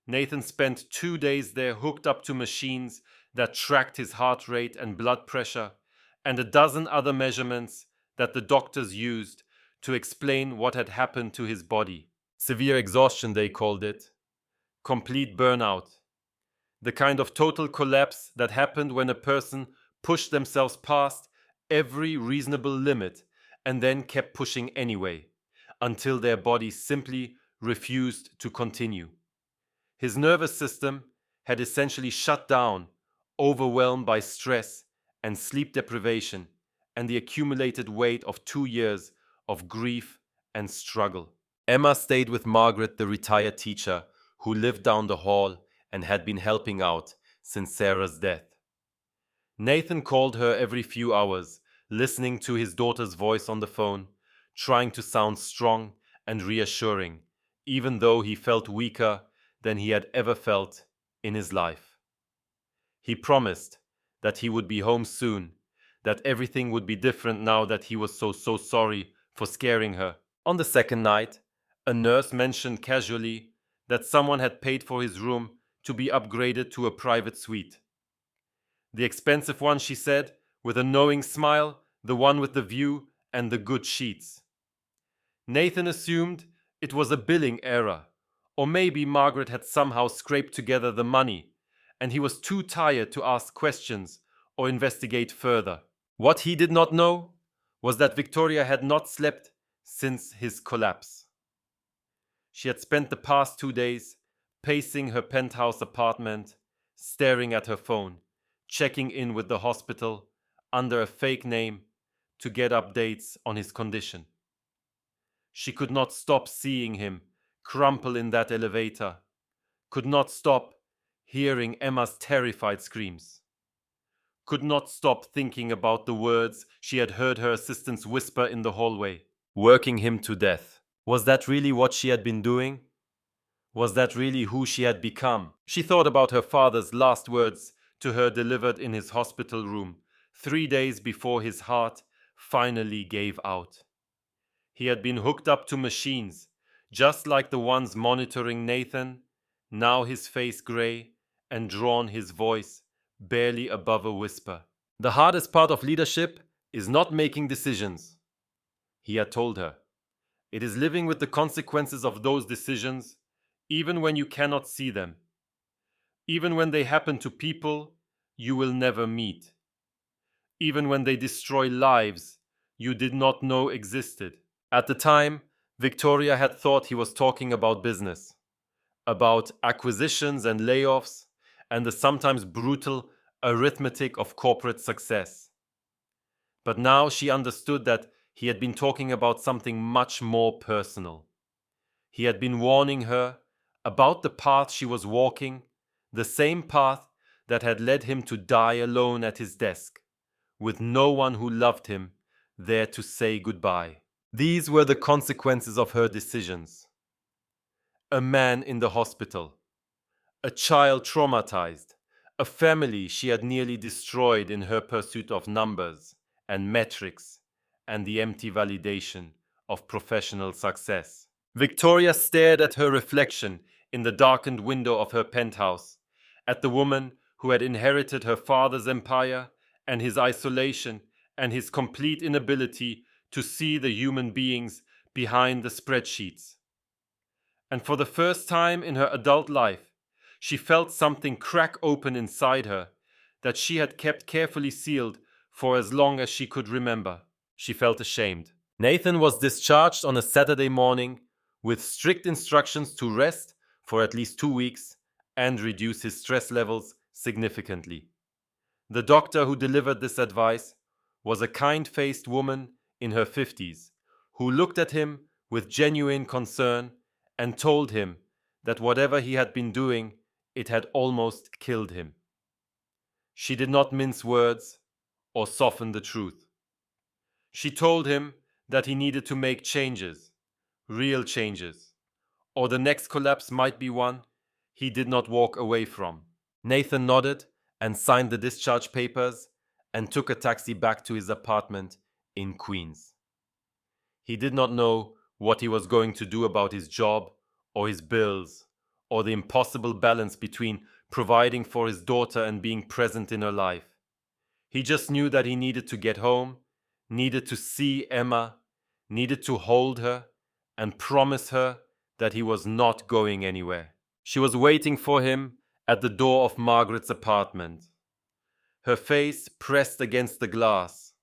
Nathan spent 2 days there hooked up to machines that tracked his heart rate and blood pressure, and a dozen other measurements that the doctors used to explain what had happened to his body. Severe exhaustion, they called it. Complete burnout. The kind of total collapse that happened when a person pushed themselves past every reasonable limit and then kept pushing anyway, until their body simply refused to continue. His nervous system had essentially shut down, overwhelmed by stress and sleep deprivation and the accumulated weight of 2 years of grief and struggle. Emma stayed with Margaret, the retired teacher, who lived down the hall and had been helping out since Sarah's death. Nathan called her every few hours, listening to his daughter's voice on the phone, trying to sound strong and reassuring, even though he felt weaker than he had ever felt in his life. He promised that he would be home soon, that everything would be different now that he was so sorry for scaring her. On the second night, a nurse mentioned casually that someone had paid for his room to be upgraded to a private suite. The expensive one, she said, with a knowing smile, the one with the view and the good sheets. Nathan assumed it was a billing error, or maybe Margaret had somehow scraped together the money, and he was too tired to ask questions or investigate further. What he did not know was that Victoria had not slept since his collapse. She had spent the past 2 days pacing her penthouse apartment, staring at her phone, checking in with the hospital under a fake name to get updates on his condition. She could not stop seeing him crumple in that elevator, could not stop hearing Emma's terrified screams, could not stop thinking about the words she had heard her assistants whisper in the hallway, working him to death. Was that really what she had been doing? Was that really who she had become? She thought about her father's last words to her delivered in his hospital room 3 days before his heart finally gave out. He had been hooked up to machines, just like the ones monitoring Nathan, now his face grey and drawn, his voice barely above a whisper. The hardest part of leadership is not making decisions, he had told her. It is living with the consequences of those decisions, even when you cannot see them, even when they happen to people you will never meet, even when they destroy lives you did not know existed. At the time, Victoria had thought he was talking about business, about acquisitions and layoffs, and the sometimes brutal arithmetic of corporate success. But now she understood that he had been talking about something much more personal. He had been warning her about the path she was walking, the same path that had led him to die alone at his desk, with no one who loved him there to say goodbye. These were the consequences of her decisions. A man in the hospital, a child traumatized, a family she had nearly destroyed in her pursuit of numbers and metrics and the empty validation of professional success. Victoria stared at her reflection in the darkened window of her penthouse, at the woman who had inherited her father's empire and his isolation and his complete inability to see the human beings behind the spreadsheets. And for the first time in her adult life, she felt something crack open inside her that she had kept carefully sealed for as long as she could remember. She felt ashamed. Nathan was discharged on a Saturday morning with strict instructions to rest for at least 2 weeks and reduce his stress levels significantly. The doctor who delivered this advice was a kind-faced woman in her 50s who looked at him with genuine concern and told him that whatever he had been doing, it had almost killed him. She did not mince words or soften the truth. She told him that he needed to make changes, real changes, or the next collapse might be one he did not walk away from. Nathan nodded and signed the discharge papers and took a taxi back to his apartment in Queens. He did not know what he was going to do about his job or his bills or the impossible balance between providing for his daughter and being present in her life. He just knew that he needed to get home, needed to see Emma, needed to hold her and promise her that he was not going anywhere. She was waiting for him at the door of Margaret's apartment, her face pressed against the glass,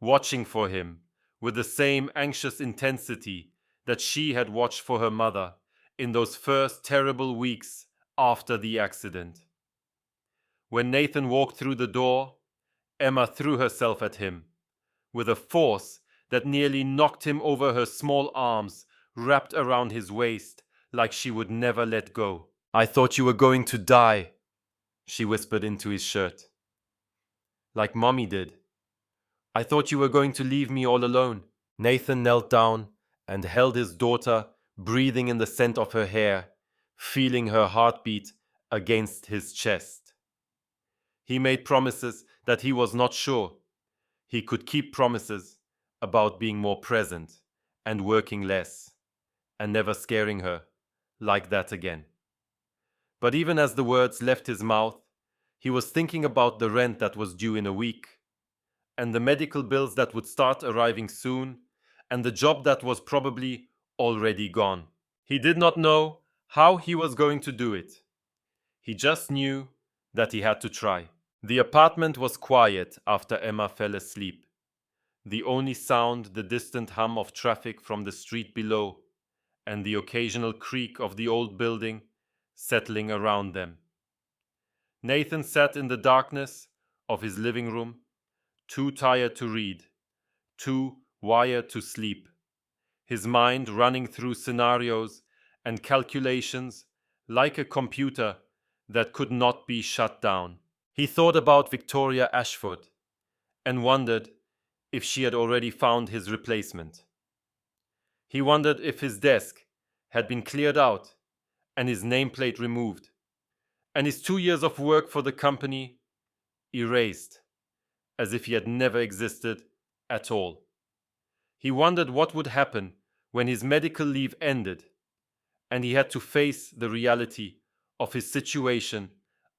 watching for him with the same anxious intensity that she had watched for her mother in those first terrible weeks after the accident. When Nathan walked through the door, Emma threw herself at him with a force that nearly knocked him over, her small arms wrapped around his waist like she would never let go. "I thought you were going to die," she whispered into his shirt. "Like Mommy did. I thought you were going to leave me all alone." Nathan knelt down and held his daughter, breathing in the scent of her hair, feeling her heartbeat against his chest. He made promises that he was not sure he could keep, promises about being more present and working less and never scaring her like that again. But even as the words left his mouth, he was thinking about the rent that was due in a week, and the medical bills that would start arriving soon, and the job that was probably already gone. He did not know how he was going to do it. He just knew that he had to try. The apartment was quiet after Emma fell asleep. The only sound, the distant hum of traffic from the street below, and the occasional creak of the old building settling around them. Nathan sat in the darkness of his living room, too tired to read, too wired to sleep, his mind running through scenarios and calculations like a computer that could not be shut down. He thought about Victoria Ashford and wondered if she had already found his replacement. He wondered if his desk had been cleared out and his nameplate removed, and his 2 years of work for the company erased, as if he had never existed at all. He wondered what would happen when his medical leave ended and he had to face the reality of his situation,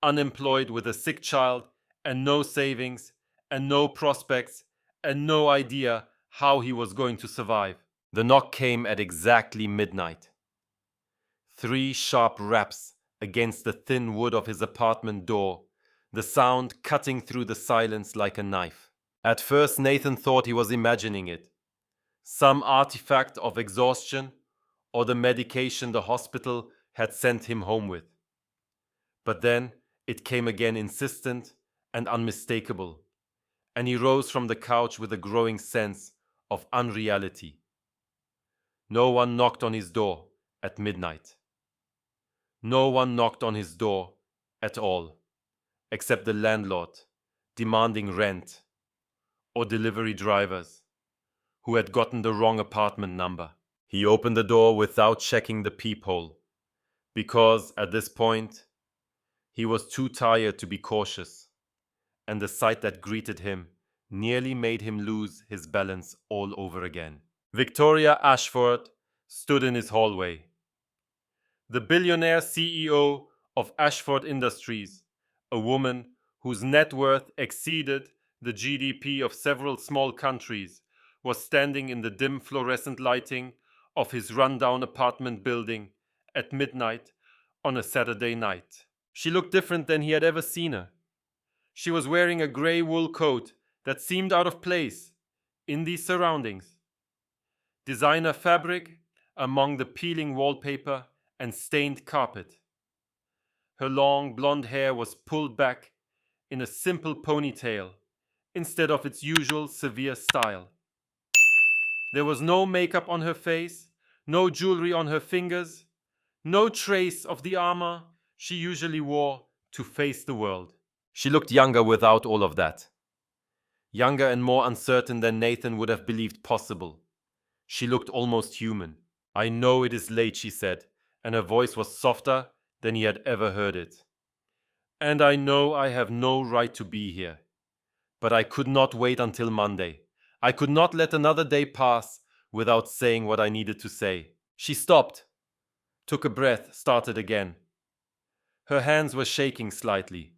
unemployed with a sick child and no savings and no prospects and no idea how he was going to survive. The knock came at exactly midnight. 3 sharp raps against the thin wood of his apartment door, the sound cutting through the silence like a knife. At first Nathan thought he was imagining it, some artifact of exhaustion or the medication the hospital had sent him home with. But then it came again, insistent and unmistakable, and he rose from the couch with a growing sense of unreality. No one knocked on his door at midnight. No one knocked on his door at all, except the landlord demanding rent, or delivery drivers who had gotten the wrong apartment number. He opened the door without checking the peephole, because at this point he was too tired to be cautious, and the sight that greeted him nearly made him lose his balance all over again. Victoria Ashford stood in his hallway. The billionaire CEO of Ashford Industries, a woman whose net worth exceeded the GDP of several small countries, was standing in the dim fluorescent lighting of his rundown apartment building at midnight on a Saturday night. She looked different than he had ever seen her. She was wearing a grey wool coat that seemed out of place in these surroundings. Designer fabric among the peeling wallpaper and stained carpet. Her long blonde hair was pulled back in a simple ponytail instead of its usual severe style. There was no makeup on her face, no jewelry on her fingers, no trace of the armor she usually wore to face the world. She looked younger without all of that. Younger and more uncertain than Nathan would have believed possible. She looked almost human. "I know it is late," she said, and her voice was softer than he had ever heard it. "And I know I have no right to be here. But I could not wait until Monday. I could not let another day pass without saying what I needed to say." She stopped, took a breath, started again. Her hands were shaking slightly.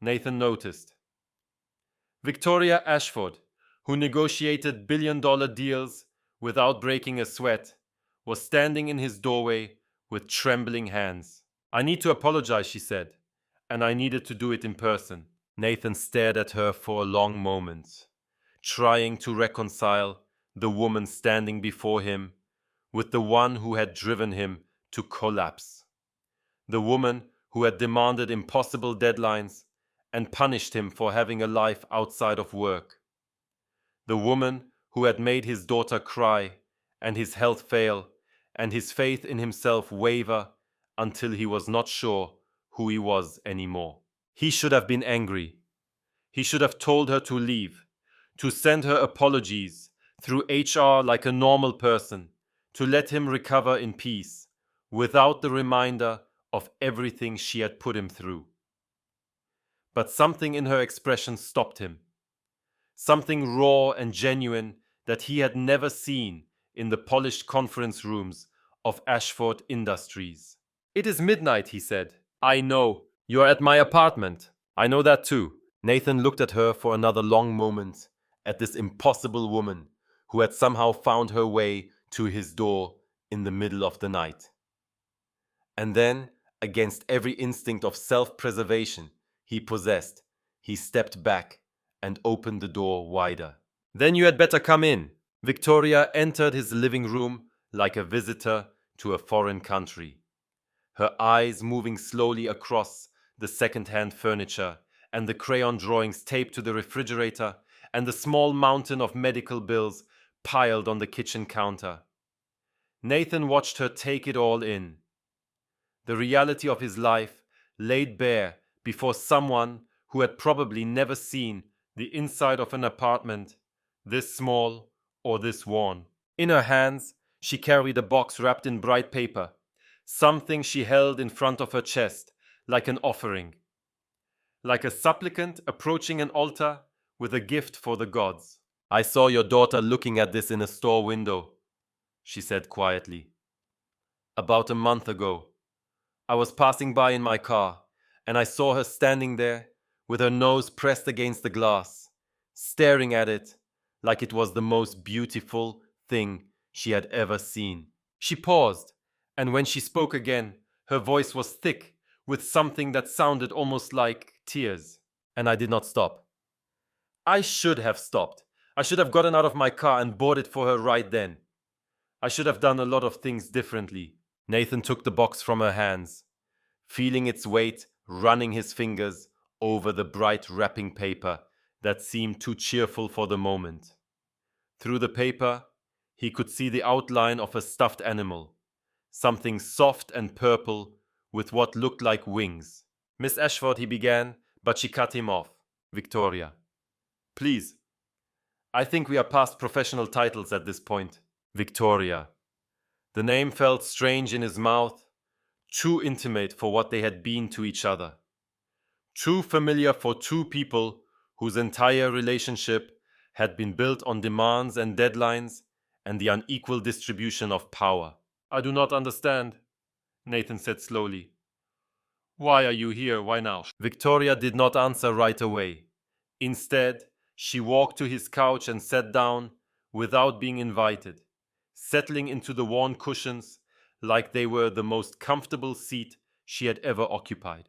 Nathan noticed. Victoria Ashford, who negotiated billion-dollar deals without breaking a sweat, was standing in his doorway with trembling hands. "I need to apologize," she said, "and I needed to do it in person." Nathan stared at her for a long moment, trying to reconcile the woman standing before him with the one who had driven him to collapse. The woman who had demanded impossible deadlines and punished him for having a life outside of work. The woman who had made his daughter cry and his health fail and his faith in himself waver until he was not sure who he was anymore. He should have been angry. He should have told her to leave, to send her apologies through HR like a normal person, to let him recover in peace, without the reminder of everything she had put him through. But something in her expression stopped him. Something raw and genuine that he had never seen in the polished conference rooms of Ashford Industries. "It is midnight," he said. "I know. You're at my apartment. I know that too." Nathan looked at her for another long moment, at this impossible woman who had somehow found her way to his door in the middle of the night. And then, against every instinct of self-preservation he possessed, he stepped back and opened the door wider. "Then you had better come in." Victoria entered his living room like a visitor to a foreign country, her eyes moving slowly across the second-hand furniture and the crayon drawings taped to the refrigerator and the small mountain of medical bills piled on the kitchen counter. Nathan watched her take it all in. The reality of his life laid bare before someone who had probably never seen the inside of an apartment this small or this worn. In her hands, she carried a box wrapped in bright paper, something she held in front of her chest like an offering, like a supplicant approaching an altar with a gift for the gods. "I saw your daughter looking at this in a store window," she said quietly. "About a month ago. I was passing by in my car, and I saw her standing there with her nose pressed against the glass, staring at it like it was the most beautiful thing she had ever seen." She paused, and when she spoke again, her voice was thick with something that sounded almost like tears. "And I did not stop. I should have stopped. I should have gotten out of my car and bought it for her right then. I should have done a lot of things differently." Nathan took the box from her hands, feeling its weight running his fingers over the bright wrapping paper that seemed too cheerful for the moment. Through the paper, he could see the outline of a stuffed animal, something soft and purple with what looked like wings. "Miss Ashford," he began, but she cut him off. "Victoria, please. I think we are past professional titles at this point." Victoria. The name felt strange in his mouth, too intimate for what they had been to each other. Too familiar for two people whose entire relationship had been built on demands and deadlines and the unequal distribution of power. "I do not understand," Nathan said slowly. "Why are you here? Why now?" Victoria did not answer right away. Instead, she walked to his couch and sat down without being invited, settling into the worn cushions like they were the most comfortable seat she had ever occupied.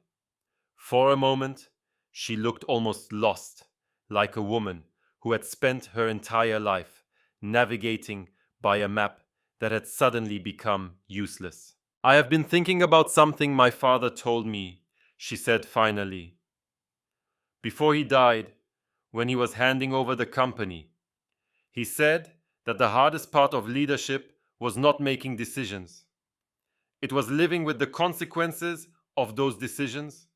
For a moment, she looked almost lost, like a woman who had spent her entire life navigating by a map that had suddenly become useless. I have been thinking about something my father told me, she said finally. Before he died, when he was handing over the company, he said that the hardest part of leadership was not making decisions. It was living with the consequences of those decisions,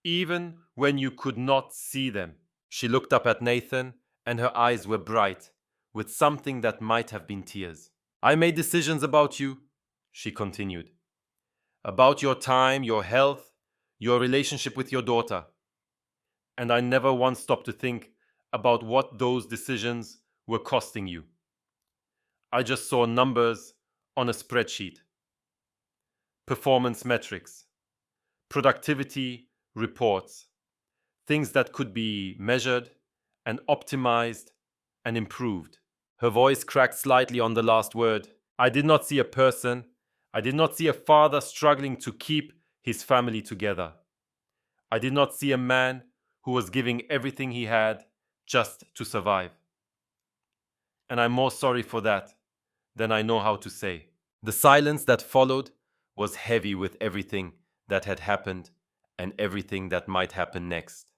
even when you could not see them. She looked up at Nathan, and her eyes were bright, with something that might have been tears. I made decisions about you, she continued. About your time, your health, your relationship with your daughter. And I never once stopped to think about what those decisions were costing you. I just saw numbers on a spreadsheet. Performance metrics, productivity reports, things that could be measured and optimized and improved. Her voice cracked slightly on the last word. I did not see a person. I did not see a father struggling to keep his family together. I did not see a man who was giving everything he had just to survive. And I'm more sorry for that than I know how to say. The silence that followed was heavy with everything that had happened and everything that might happen next.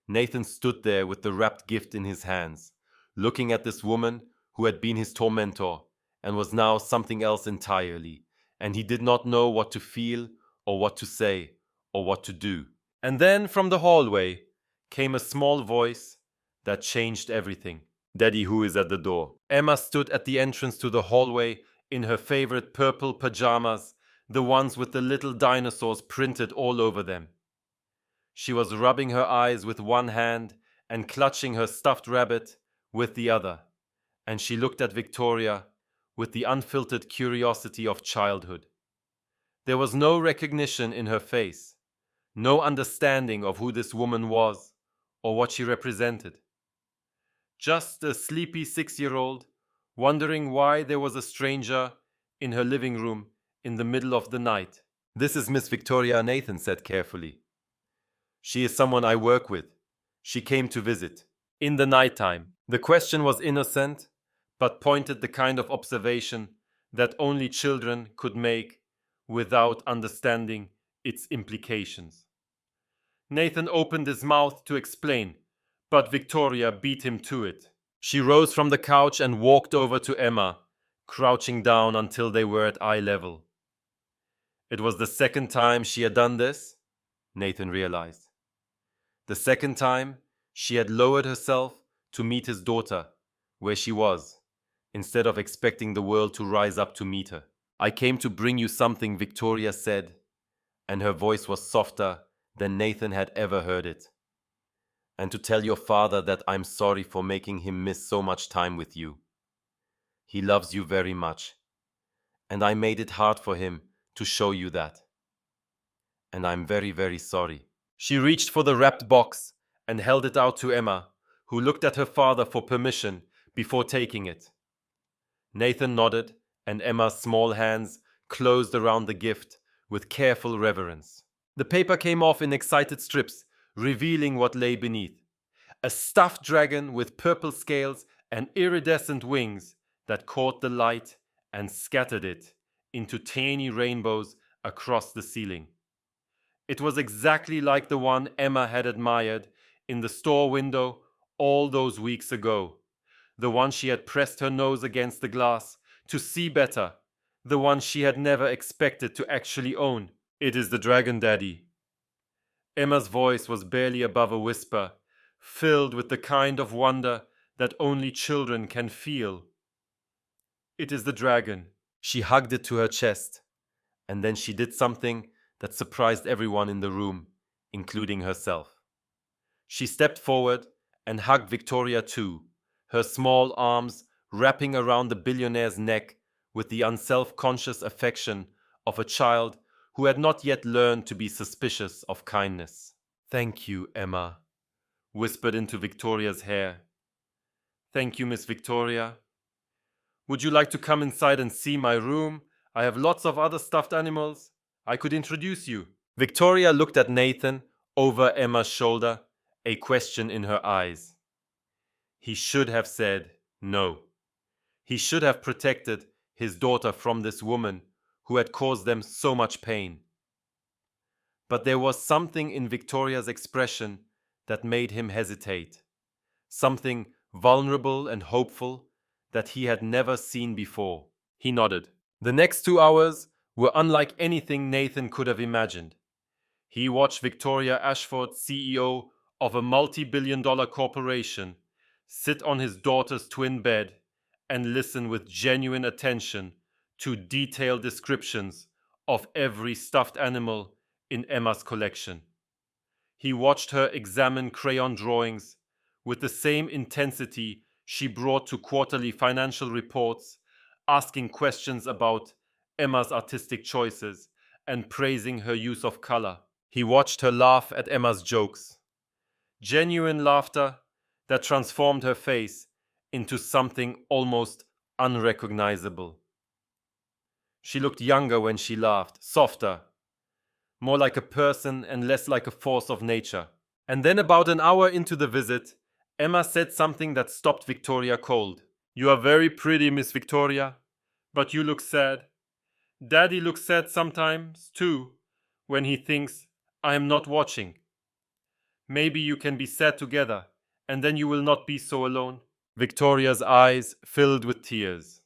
Nathan stood there with the wrapped gift in his hands, looking at this woman who had been his tormentor and was now something else entirely, and he did not know what to feel or what to say or what to do. And then from the hallway came a small voice that changed everything. Daddy, who is at the door? Emma stood at the entrance to the hallway in her favorite purple pajamas, the ones with the little dinosaurs printed all over them. She was rubbing her eyes with one hand and clutching her stuffed rabbit with the other, and she looked at Victoria with the unfiltered curiosity of childhood. There was no recognition in her face, no understanding of who this woman was or what she represented. Just a sleepy 6-year-old wondering why there was a stranger in her living room in the middle of the night. This is Miss Victoria, Nathan said carefully. She is someone I work with. She came to visit. In the nighttime. The question was innocent, but pointed the kind of observation that only children could make without understanding its implications. Nathan opened his mouth to explain, but Victoria beat him to it. She rose from the couch and walked over to Emma, crouching down until they were at eye level. It was the second time she had done this, Nathan realized. The second time, she had lowered herself to meet his daughter, where she was, instead of expecting the world to rise up to meet her. I came to bring you something, Victoria said, and her voice was softer than Nathan had ever heard it. And to tell your father that I'm sorry for making him miss so much time with you. He loves you very much, and I made it hard for him to show you that. And I'm very, very sorry. She reached for the wrapped box and held it out to Emma, who looked at her father for permission before taking it. Nathan nodded, and Emma's small hands closed around the gift with careful reverence. The paper came off in excited strips, revealing what lay beneath. A stuffed dragon with purple scales and iridescent wings that caught the light and scattered it into tiny rainbows across the ceiling. It was exactly like the one Emma had admired in the store window all those weeks ago. The one she had pressed her nose against the glass to see better. The one she had never expected to actually own. It is the dragon, Daddy. Emma's voice was barely above a whisper, filled with the kind of wonder that only children can feel. It is the dragon. She hugged it to her chest, and then she did something that surprised everyone in the room, including herself. She stepped forward and hugged Victoria too, her small arms wrapping around the billionaire's neck with the unself-conscious affection of a child who had not yet learned to be suspicious of kindness. Thank you, Emma, whispered into Victoria's hair. Thank you, Miss Victoria. Would you like to come inside and see my room? I have lots of other stuffed animals. I could introduce you. Victoria looked at Nathan over Emma's shoulder, a question in her eyes. He should have said no. He should have protected his daughter from this woman who had caused them so much pain. But there was something in Victoria's expression that made him hesitate, something vulnerable and hopeful that he had never seen before. He nodded. The next 2 hours were unlike anything Nathan could have imagined. He watched Victoria Ashford, CEO of a multi-billion-dollar corporation, sit on his daughter's twin bed and listen with genuine attention to detailed descriptions of every stuffed animal in Emma's collection. He watched her examine crayon drawings with the same intensity she brought to quarterly financial reports, asking questions about Emma's artistic choices and praising her use of color. He watched her laugh at Emma's jokes. Genuine laughter that transformed her face into something almost unrecognizable. She looked younger when she laughed, softer, more like a person and less like a force of nature. And then about an hour into the visit, Emma said something that stopped Victoria cold. "You are very pretty, Miss Victoria, but you look sad. Daddy looks sad sometimes, too, when he thinks I am not watching. Maybe you can be sad together, and then you will not be so alone." Victoria's eyes filled with tears.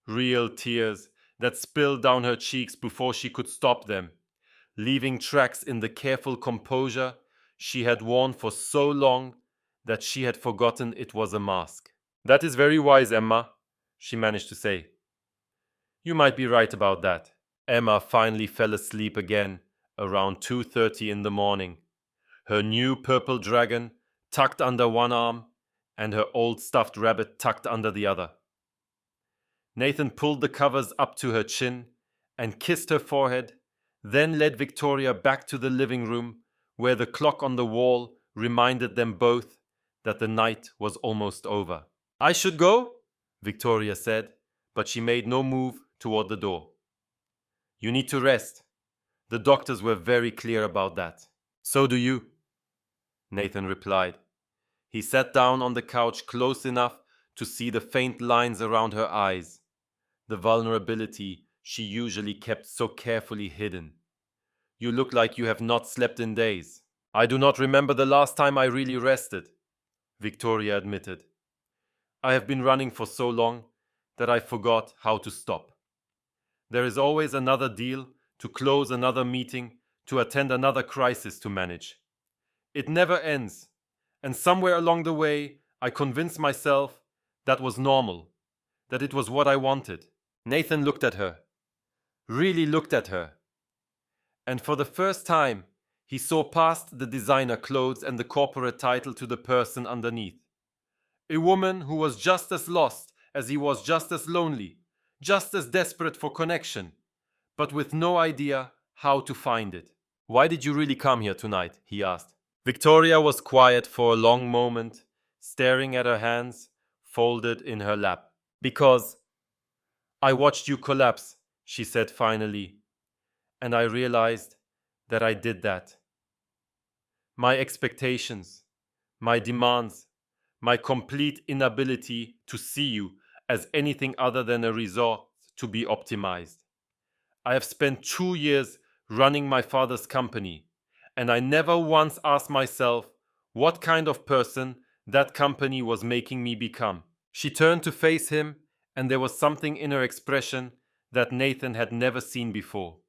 Real tears that spilled down her cheeks before she could stop them, leaving tracks in the careful composure she had worn for so long that she had forgotten it was a mask. "That is very wise, Emma," she managed to say. "You might be right about that." Emma finally fell asleep again around 2:30 in the morning, her new purple dragon tucked under one arm and her old stuffed rabbit tucked under the other. Nathan pulled the covers up to her chin and kissed her forehead, then led Victoria back to the living room where the clock on the wall reminded them both that the night was almost over. "I should go?" Victoria said, but she made no move toward the door. "You need to rest. The doctors were very clear about that." "So do you," Nathan replied. He sat down on the couch close enough to see the faint lines around her eyes, the vulnerability she usually kept so carefully hidden. "You look like you have not slept in days." "I do not remember the last time I really rested," Victoria admitted. "I have been running for so long that I forgot how to stop. There is always another deal to close, another meeting to attend, another crisis to manage. It never ends, and somewhere along the way I convinced myself that was normal, that it was what I wanted." Nathan looked at her, really looked at her, and for the first time he saw past the designer clothes and the corporate title to the person underneath. A woman who was just as lost as he was, just as lonely, just as desperate for connection, but with no idea how to find it. "Why did you really come here tonight?" he asked. Victoria was quiet for a long moment, staring at her hands folded in her lap. "Because I watched you collapse," she said finally, "and I realized that I did that. My expectations, my demands, my complete inability to see you as anything other than a resort to be optimized. I have spent 2 years running my father's company, and I never once asked myself what kind of person that company was making me become." She turned to face him, and there was something in her expression that Nathan had never seen before.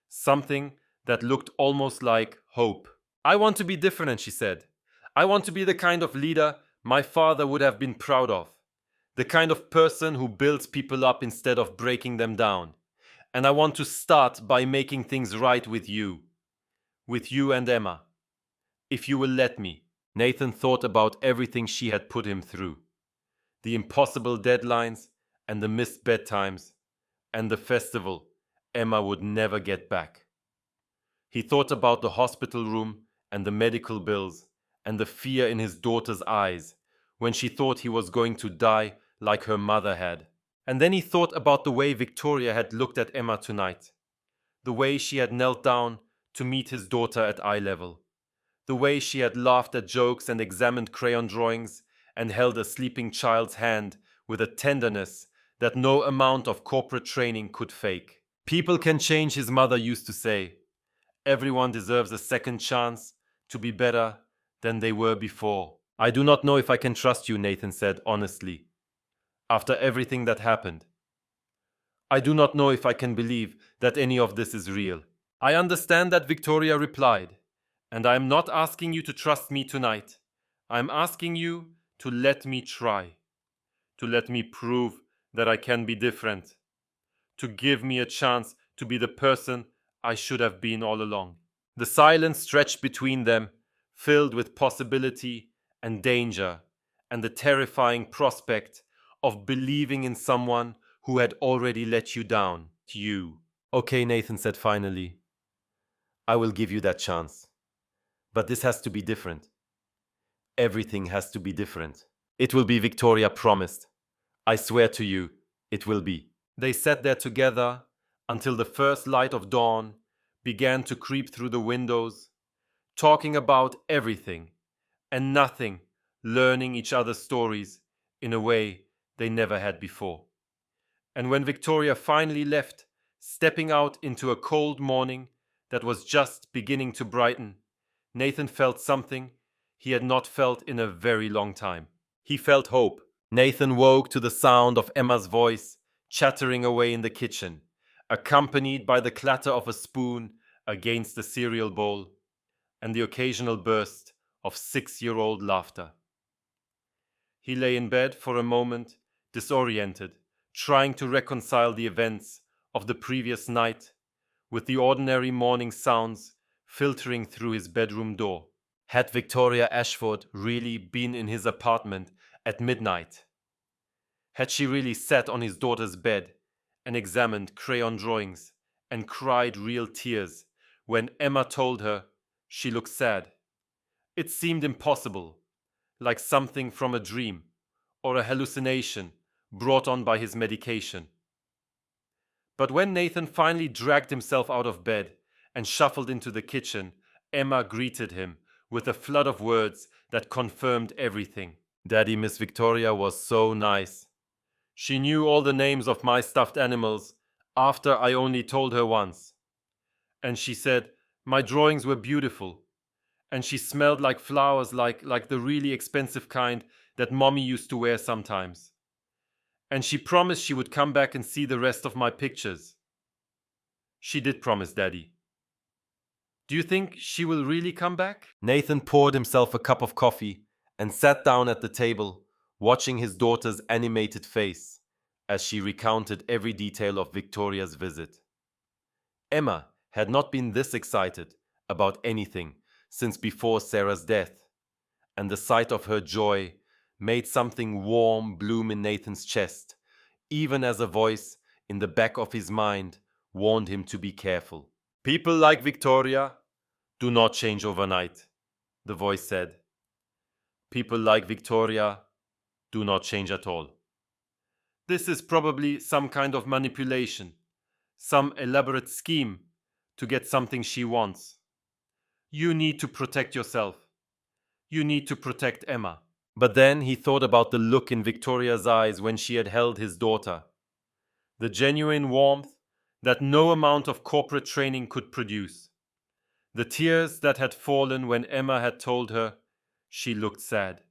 Something that looked almost like hope. "I want to be different," she said. "I want to be the kind of leader my father would have been proud of. The kind of person who builds people up instead of breaking them down. And I want to start by making things right with you and Emma, if you will let me." Nathan thought about everything she had put him through. The impossible deadlines and the missed bedtimes and the festival Emma would never get back. He thought about the hospital room and the medical bills and the fear in his daughter's eyes when she thought he was going to die like her mother had. And then he thought about the way Victoria had looked at Emma tonight, the way she had knelt down to meet his daughter at eye level, the way she had laughed at jokes and examined crayon drawings and held a sleeping child's hand with a tenderness that no amount of corporate training could fake. People can change, his mother used to say. Everyone deserves a second chance to be better than they were before. I do not know if I can trust you, Nathan said honestly, after everything that happened. I do not know if I can believe that any of this is real. I understand that, Victoria replied, and I am not asking you to trust me tonight. I am asking you to let me try, to let me prove that I can be different, to give me a chance to be the person I should have been all along. The silence stretched between them, filled with possibility and danger, and the terrifying prospect of believing in someone who had already let you down. You. Okay, Nathan said finally. I will give you that chance. But this has to be different. Everything has to be different. It will be, Victoria promised. I swear to you, it will be. They sat there together until the first light of dawn began to creep through the windows, talking about everything and nothing, learning each other's stories in a way they never had before. And when Victoria finally left, stepping out into a cold morning that was just beginning to brighten, Nathan felt something he had not felt in a very long time. He felt hope. Nathan woke to the sound of Emma's voice chattering away in the kitchen, accompanied by the clatter of a spoon against the cereal bowl and the occasional burst of 6-year-old laughter. He lay in bed for a moment, disoriented, trying to reconcile the events of the previous night with the ordinary morning sounds filtering through his bedroom door. Had Victoria Ashford really been in his apartment at midnight? Had she really sat on his daughter's bed and examined crayon drawings and cried real tears when Emma told her she looked sad? It seemed impossible, like something from a dream or a hallucination brought on by his medication. But when Nathan finally dragged himself out of bed and shuffled into the kitchen, Emma greeted him with a flood of words that confirmed everything. Daddy, Miss Victoria was so nice. She knew all the names of my stuffed animals after I only told her once. And she said my drawings were beautiful. And she smelled like flowers, like the really expensive kind that Mommy used to wear sometimes. And she promised she would come back and see the rest of my pictures. She did promise, Daddy. Do you think she will really come back? Nathan poured himself a cup of coffee and sat down at the table, watching his daughter's animated face as she recounted every detail of Victoria's visit. Emma had not been this excited about anything since before Sarah's death, and the sight of her joy made something warm bloom in Nathan's chest, even as a voice in the back of his mind warned him to be careful. People like Victoria do not change overnight, the voice said. People like Victoria do not change at all. This is probably some kind of manipulation, some elaborate scheme to get something she wants. You need to protect yourself. You need to protect Emma. But then he thought about the look in Victoria's eyes when she had held his daughter. The genuine warmth that no amount of corporate training could produce. The tears that had fallen when Emma had told her she looked sad.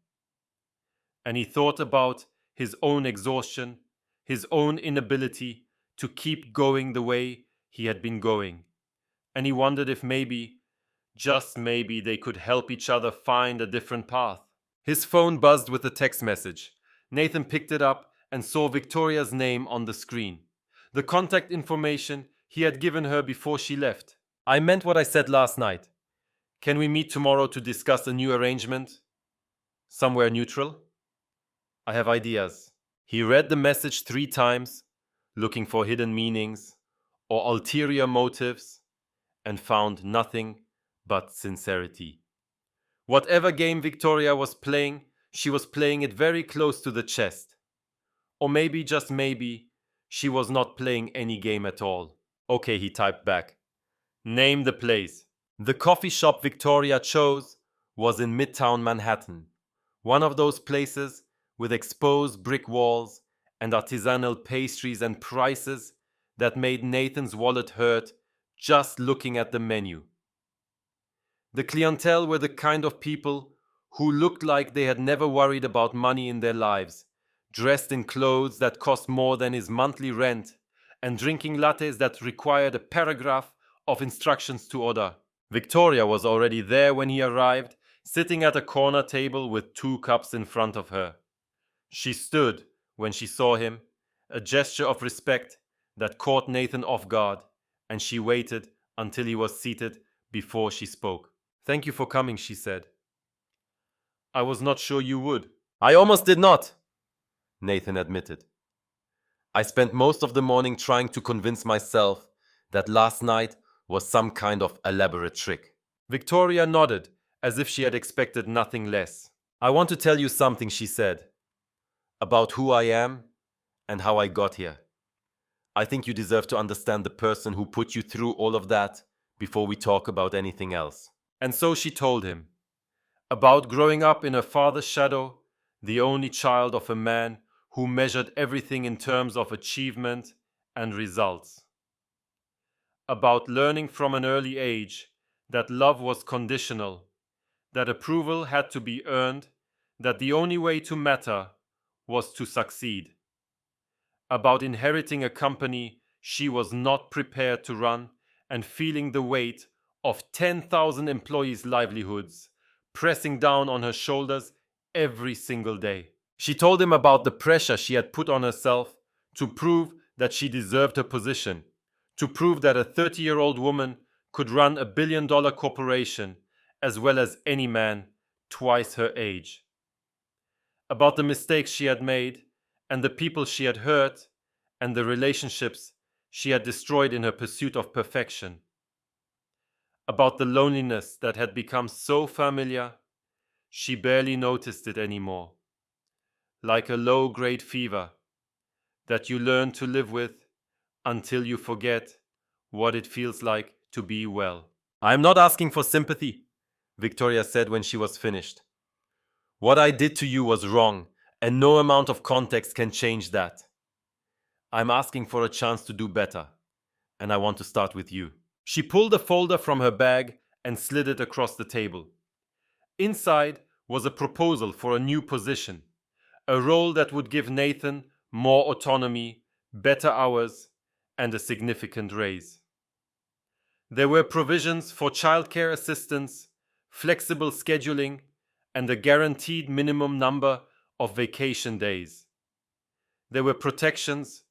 And he thought about his own exhaustion, his own inability to keep going the way he had been going. And he wondered if maybe, just maybe, they could help each other find a different path. His phone buzzed with a text message. Nathan picked it up and saw Victoria's name on the screen. The contact information he had given her before she left. I meant what I said last night. Can we meet tomorrow to discuss a new arrangement? Somewhere neutral? I have ideas. He read the message 3 times, looking for hidden meanings or ulterior motives, and found nothing but sincerity. Whatever game Victoria was playing, she was playing it very close to the chest. Or maybe, just maybe, she was not playing any game at all. Okay, he typed back. Name the place. The coffee shop Victoria chose was in Midtown Manhattan, one of those places with exposed brick walls and artisanal pastries and prices that made Nathan's wallet hurt just looking at the menu. The clientele were the kind of people who looked like they had never worried about money in their lives, dressed in clothes that cost more than his monthly rent, and drinking lattes that required a paragraph of instructions to order. Victoria was already there when he arrived, sitting at a corner table with 2 cups in front of her. She stood when she saw him, a gesture of respect that caught Nathan off guard, and she waited until he was seated before she spoke. "Thank you for coming," she said. "I was not sure you would." "I almost did not," Nathan admitted. "I spent most of the morning trying to convince myself that last night was some kind of elaborate trick." Victoria nodded, as if she had expected nothing less. "I want to tell you something," she said, "about who I am and how I got here. I think you deserve to understand the person who put you through all of that before we talk about anything else." And so she told him about growing up in her father's shadow, the only child of a man who measured everything in terms of achievement and results. About learning from an early age that love was conditional, that approval had to be earned, that the only way to matter was to succeed. About inheriting a company she was not prepared to run and feeling the weight of 10,000 employees' livelihoods pressing down on her shoulders every single day. She told him about the pressure she had put on herself to prove that she deserved her position, to prove that a 30-year-old woman could run a billion-dollar corporation as well as any man twice her age. About the mistakes she had made and the people she had hurt and the relationships she had destroyed in her pursuit of perfection. About the loneliness that had become so familiar, she barely noticed it anymore. Like a low-grade fever that you learn to live with until you forget what it feels like to be well. "I am not asking for sympathy," Victoria said when she was finished. "What I did to you was wrong, and no amount of context can change that. I'm asking for a chance to do better, and I want to start with you." She pulled a folder from her bag and slid it across the table. Inside was a proposal for a new position, a role that would give Nathan more autonomy, better hours, and a significant raise. There were provisions for childcare assistance, flexible scheduling, and a guaranteed minimum number of vacation days. There were protections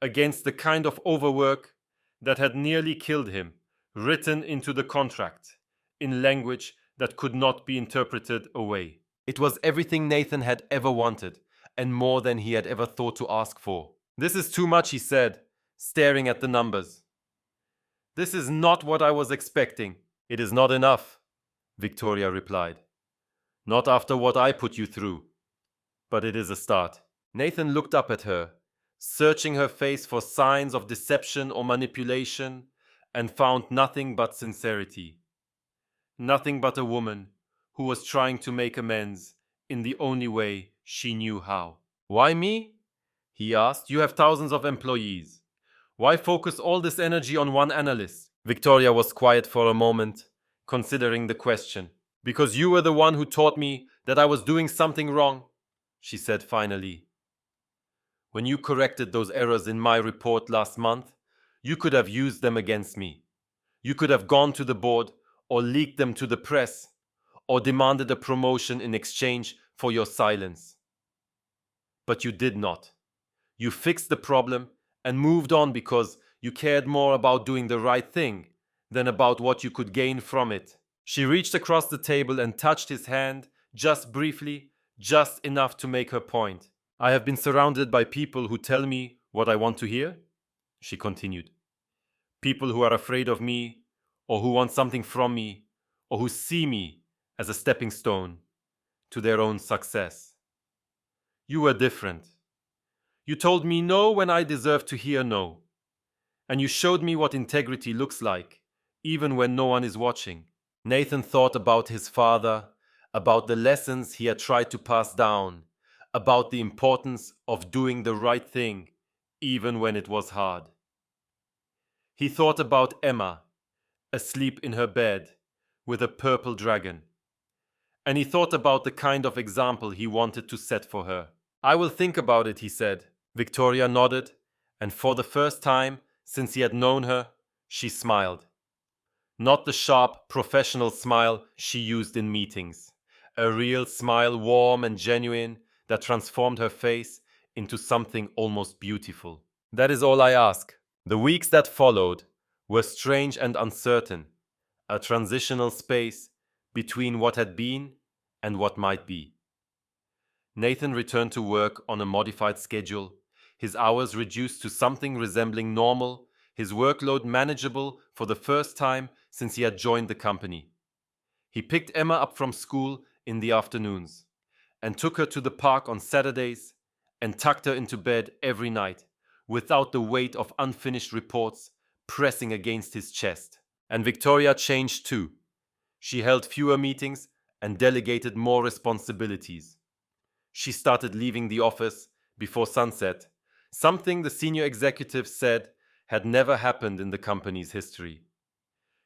against the kind of overwork that had nearly killed him, written into the contract, in language that could not be interpreted away. It was everything Nathan had ever wanted, and more than he had ever thought to ask for. "This is too much," he said, staring at the numbers. "This is not what I was expecting." "It is not enough," Victoria replied. "Not after what I put you through. But it is a start." Nathan looked up at her, searching her face for signs of deception or manipulation, and found nothing but sincerity. Nothing but a woman who was trying to make amends in the only way she knew how. "Why me?" he asked. "You have thousands of employees. Why focus all this energy on one analyst?" Victoria was quiet for a moment, considering the question. "Because you were the one who taught me that I was doing something wrong," she said finally. "When you corrected those errors in my report last month, you could have used them against me. You could have gone to the board or leaked them to the press or demanded a promotion in exchange for your silence. But you did not. You fixed the problem and moved on because you cared more about doing the right thing than about what you could gain from it." She reached across the table and touched his hand, just briefly, just enough to make her point. "I have been surrounded by people who tell me what I want to hear," she continued. "People who are afraid of me, or who want something from me, or who see me as a stepping stone to their own success. You were different. You told me no when I deserved to hear no. And you showed me what integrity looks like, even when no one is watching." Nathan thought about his father, about the lessons he had tried to pass down, about the importance of doing the right thing, even when it was hard. He thought about Emma, asleep in her bed with a purple dragon. And he thought about the kind of example he wanted to set for her. "I will think about it," he said. Victoria nodded, and for the first time since he had known her, she smiled. Not the sharp, professional smile she used in meetings. A real smile, warm and genuine, that transformed her face into something almost beautiful. "That is all I ask." The weeks that followed were strange and uncertain, a transitional space between what had been and what might be. Nathan returned to work on a modified schedule, his hours reduced to something resembling normal, his workload manageable for the first time since he had joined the company. He picked Emma up from school in the afternoons and took her to the park on Saturdays and tucked her into bed every night without the weight of unfinished reports pressing against his chest. And Victoria changed too. She held fewer meetings and delegated more responsibilities. She started leaving the office before sunset, something the senior executives said had never happened in the company's history.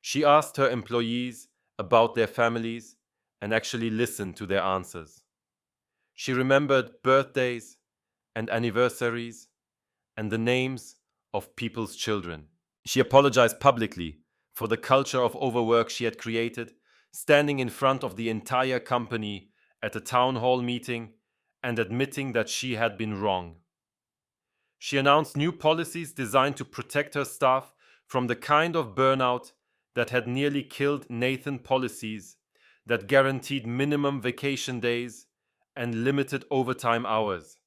She asked her employees about their families and actually listened to their answers. She remembered birthdays and anniversaries and the names of people's children. She apologized publicly for the culture of overwork she had created, standing in front of the entire company at a town hall meeting and admitting that she had been wrong. She announced new policies designed to protect her staff from the kind of burnout that had nearly killed Nathan, policies that guaranteed minimum vacation days and limited overtime hours,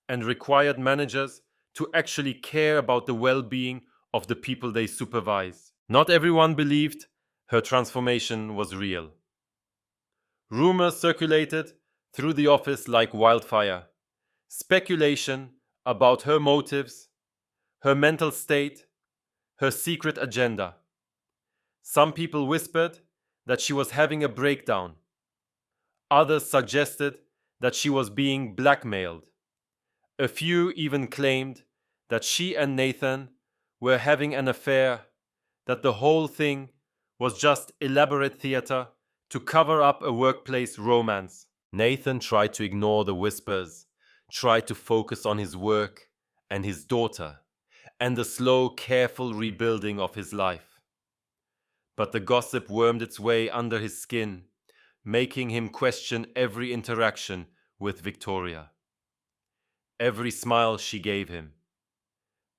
and required managers to actually care about the well-being of the people they supervise. Not everyone believed her transformation was real. Rumors circulated through the office like wildfire. Speculation about her motives, her mental state, her secret agenda. Some people whispered that she was having a breakdown. Others suggested that she was being blackmailed. A few even claimed that she and Nathan were having an affair, that the whole thing was just elaborate theater to cover up a workplace romance. Nathan tried to ignore the whispers, tried to focus on his work and his daughter, and the slow, careful rebuilding of his life. But the gossip wormed its way under his skin, making him question every interaction with Victoria. Every smile she gave him,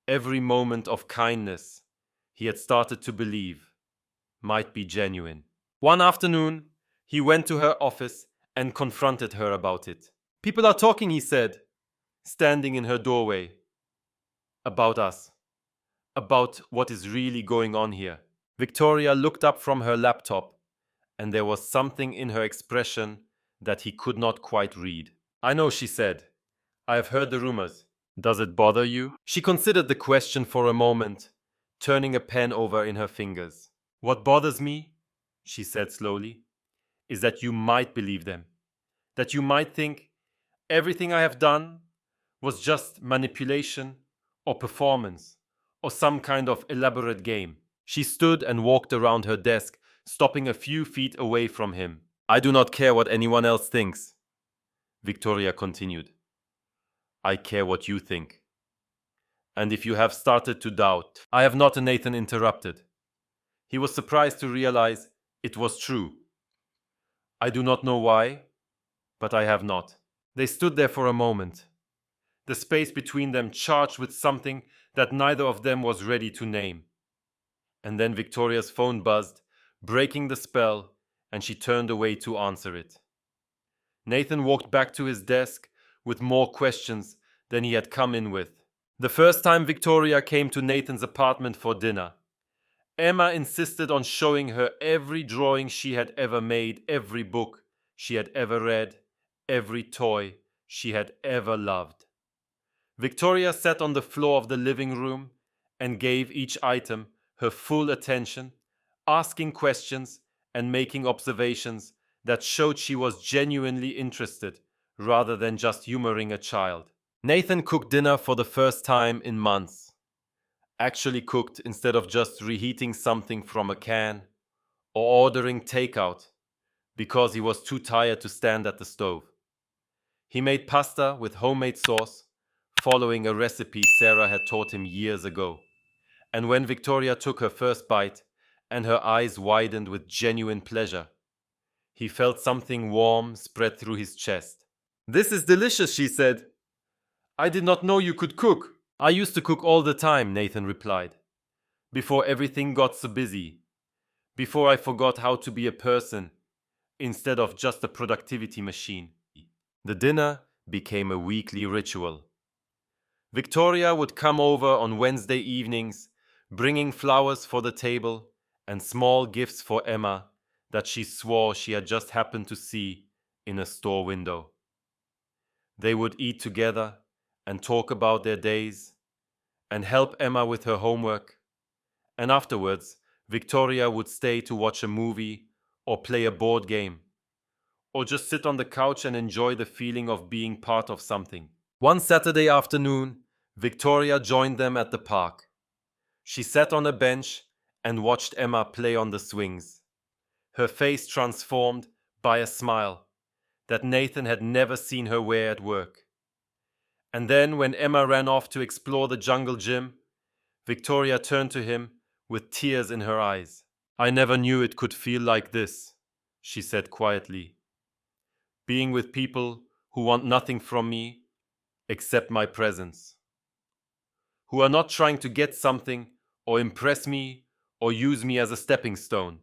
every moment of kindness he had started to believe might be genuine. One afternoon, he went to her office and confronted her about it. "People are talking," he said, standing in her doorway. "About us. About what is really going on here." Victoria looked up from her laptop, and there was something in her expression that he could not quite read. "I know," she said. "I have heard the rumors. Does it bother you?" She considered the question for a moment, turning a pen over in her fingers. "What bothers me," she said slowly, "is that you might believe them. That you might think everything I have done was just manipulation or performance or some kind of elaborate game." She stood and walked around her desk, stopping a few feet away from him. "I do not care what anyone else thinks," Victoria continued. "I care what you think. And if you have started to doubt..." "I have not," Nathan interrupted. He was surprised to realize it was true. "I do not know why, but I have not." They stood there for a moment, the space between them charged with something that neither of them was ready to name. And then Victoria's phone buzzed, breaking the spell, and she turned away to answer it. Nathan walked back to his desk with more questions than he had come in with. The first time Victoria came to Nathan's apartment for dinner, Emma insisted on showing her every drawing she had ever made, every book she had ever read, every toy she had ever loved. Victoria sat on the floor of the living room and gave each item her full attention, asking questions and making observations that showed she was genuinely interested rather than just humoring a child. Nathan cooked dinner for the first time in months. actually cooked instead of just reheating something from a can or ordering takeout because he was too tired to stand at the stove. He made pasta with homemade sauce, following a recipe Sarah had taught him years ago. And when Victoria took her first bite and her eyes widened with genuine pleasure, he felt something warm spread through his chest. "This is delicious," she said. "I did not know you could cook." "I used to cook all the time," Nathan replied, "before everything got so busy, before I forgot how to be a person instead of just a productivity machine." The dinner became a weekly ritual. Victoria would come over on Wednesday evenings, bringing flowers for the table and small gifts for Emma that she swore she had just happened to see in a store window. They would eat together and talk about their days and help Emma with her homework. And afterwards, Victoria would stay to watch a movie or play a board game, or just sit on the couch and enjoy the feeling of being part of something. One Saturday afternoon, Victoria joined them at the park. She sat on a bench and watched Emma play on the swings, her face transformed by a smile that Nathan had never seen her wear at work. And then, when Emma ran off to explore the jungle gym, Victoria turned to him with tears in her eyes. "I never knew it could feel like this," she said quietly. "Being with people who want nothing from me except my presence, who are not trying to get something or impress me or use me as a stepping stone.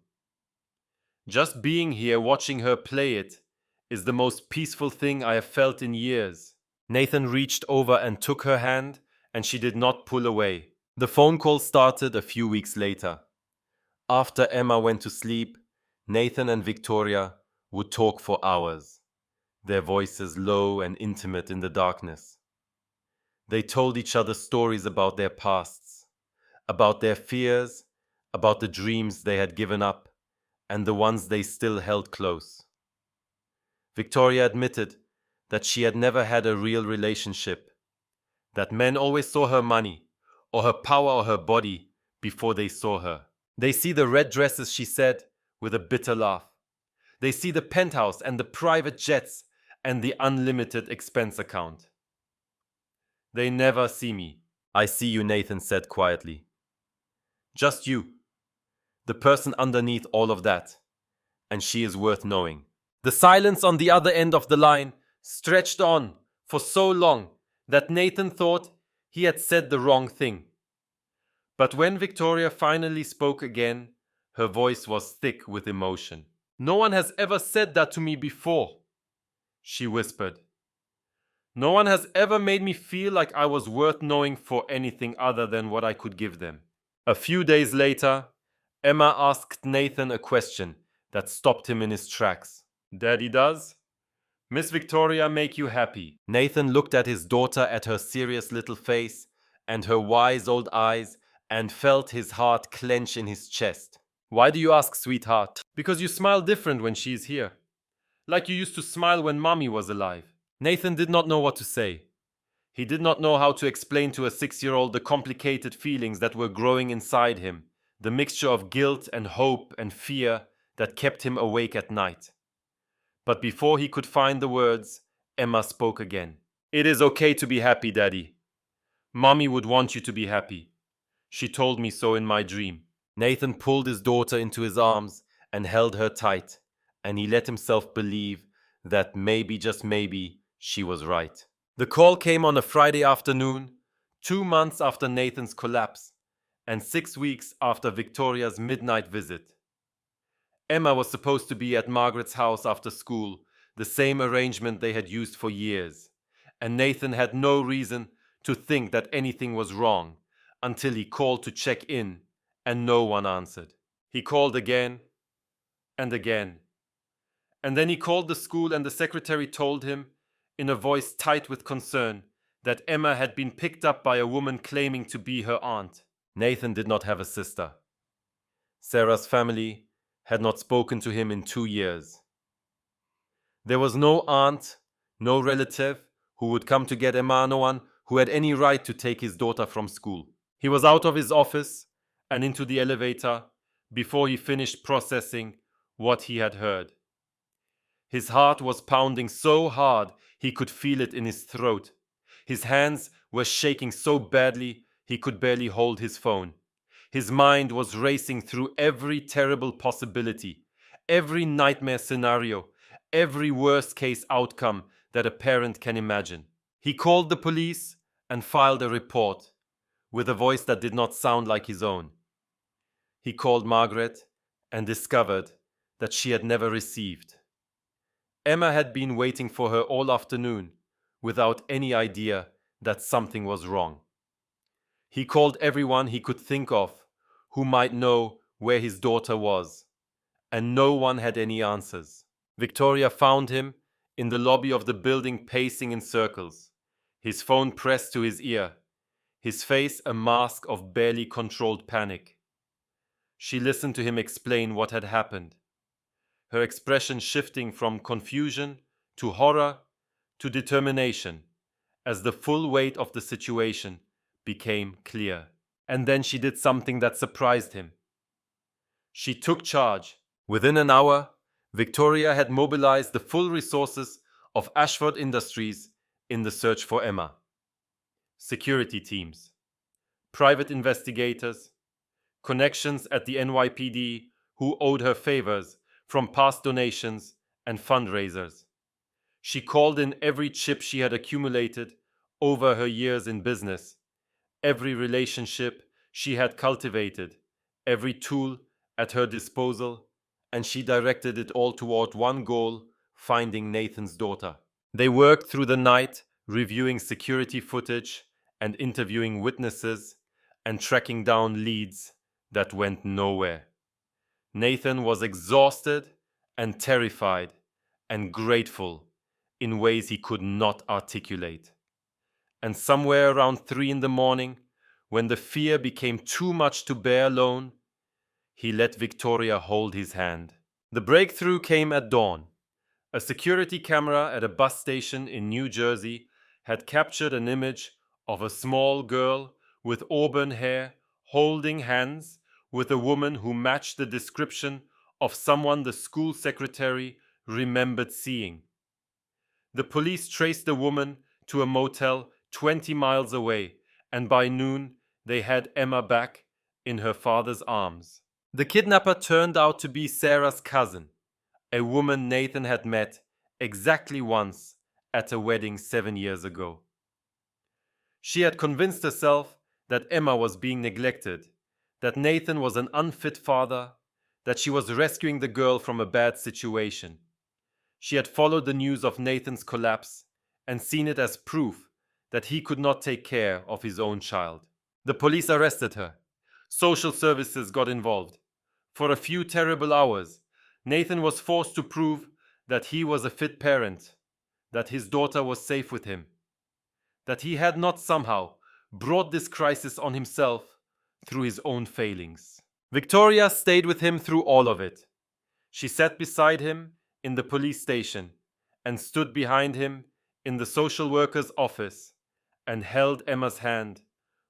Just being here watching her play it is the most peaceful thing I have felt in years." Nathan reached over and took her hand, and she did not pull away. The phone call started a few weeks later. After Emma went to sleep, Nathan and Victoria would talk for hours, their voices low and intimate in the darkness. They told each other stories about their pasts, about their fears, about the dreams they had given up, and the ones they still held close. Victoria admitted that she had never had a real relationship, that men always saw her money, or her power or her body before they saw her. "They see the red dresses," she said, with a bitter laugh. "They see the penthouse and the private jets and the unlimited expense account. They never see me." "I see you," Nathan said quietly. "Just you, the person underneath all of that, and she is worth knowing." The silence on the other end of the line stretched on for so long that Nathan thought he had said the wrong thing. But when Victoria finally spoke again, her voice was thick with emotion. "No one has ever said that to me before," she whispered. "No one has ever made me feel like I was worth knowing for anything other than what I could give them." A few days later, Emma asked Nathan a question that stopped him in his tracks. "Daddy, does Miss Victoria make you happy?" Nathan looked at his daughter, at her serious little face and her wise old eyes, and felt his heart clench in his chest. "Why do you ask, sweetheart?" "Because you smile different when she's here. Like you used to smile when Mommy was alive." Nathan did not know what to say. He did not know how to explain to a 6-year-old the complicated feelings that were growing inside him, the mixture of guilt and hope and fear that kept him awake at night. But before he could find the words, Emma spoke again. "It is okay to be happy, Daddy. Mommy would want you to be happy. She told me so in my dream." Nathan pulled his daughter into his arms and held her tight, and he let himself believe that maybe, just maybe, she was right. The call came on a Friday afternoon, 2 months after Nathan's collapse, and 6 weeks after Victoria's midnight visit. Emma was supposed to be at Margaret's house after school, the same arrangement they had used for years, and Nathan had no reason to think that anything was wrong until he called to check in, and no one answered. He called again and again, and then he called the school, and the secretary told him, in a voice tight with concern, that Emma had been picked up by a woman claiming to be her aunt. Nathan did not have a sister. Sarah's family had not spoken to him in 2 years. There was no aunt, no relative who would come to get Emma, no one who had any right to take his daughter from school. He was out of his office and into the elevator before he finished processing what he had heard. His heart was pounding so hard he could feel it in his throat. His hands were shaking so badly he could barely hold his phone. His mind was racing through every terrible possibility, every nightmare scenario, every worst case outcome that a parent can imagine. He called the police and filed a report with a voice that did not sound like his own. He called Margaret and discovered that she had never received. Emma had been waiting for her all afternoon without any idea that something was wrong. He called everyone he could think of who might know where his daughter was, and no one had any answers. Victoria found him in the lobby of the building, pacing in circles, his phone pressed to his ear, his face a mask of barely controlled panic. She listened to him explain what had happened, her expression shifting from confusion to horror to determination as the full weight of the situation became clear. And then she did something that surprised him. She took charge. Within an hour, Victoria had mobilized the full resources of Ashford Industries in the search for Emma. Security teams, private investigators, connections at the NYPD who owed her favors from past donations and fundraisers. She called in every chip she had accumulated over her years in business, every relationship she had cultivated, every tool at her disposal, and she directed it all toward one goal: finding Nathan's daughter. They worked through the night, reviewing security footage and interviewing witnesses and tracking down leads that went nowhere. Nathan was exhausted and terrified and grateful in ways he could not articulate. And somewhere around 3 a.m, when the fear became too much to bear alone, he let Victoria hold his hand. The breakthrough came at dawn. A security camera at a bus station in New Jersey had captured an image of a small girl with auburn hair holding hands with a woman who matched the description of someone the school secretary remembered seeing. The police traced the woman to a motel 20 miles away, and by noon they had Emma back in her father's arms. The kidnapper turned out to be Sarah's cousin, a woman Nathan had met exactly once at a wedding 7 years ago. She had convinced herself that Emma was being neglected, that Nathan was an unfit father, that she was rescuing the girl from a bad situation. She had followed the news of Nathan's collapse and seen it as proof that he could not take care of his own child. The police arrested her. Social services got involved. For a few terrible hours, Nathan was forced to prove that he was a fit parent, that his daughter was safe with him, that he had not somehow brought this crisis on himself through his own failings. Victoria stayed with him through all of it. She sat beside him in the police station and stood behind him in the social worker's office and held Emma's hand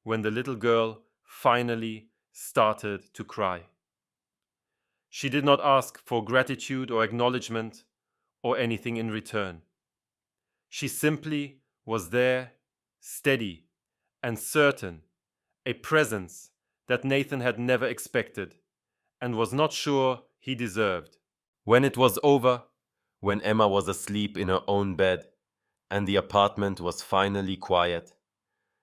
when the little girl finally started to cry. She did not ask for gratitude or acknowledgement or anything in return. She simply was there, steady and certain, a presence that Nathan had never expected and was not sure he deserved. When it was over, when Emma was asleep in her own bed and the apartment was finally quiet,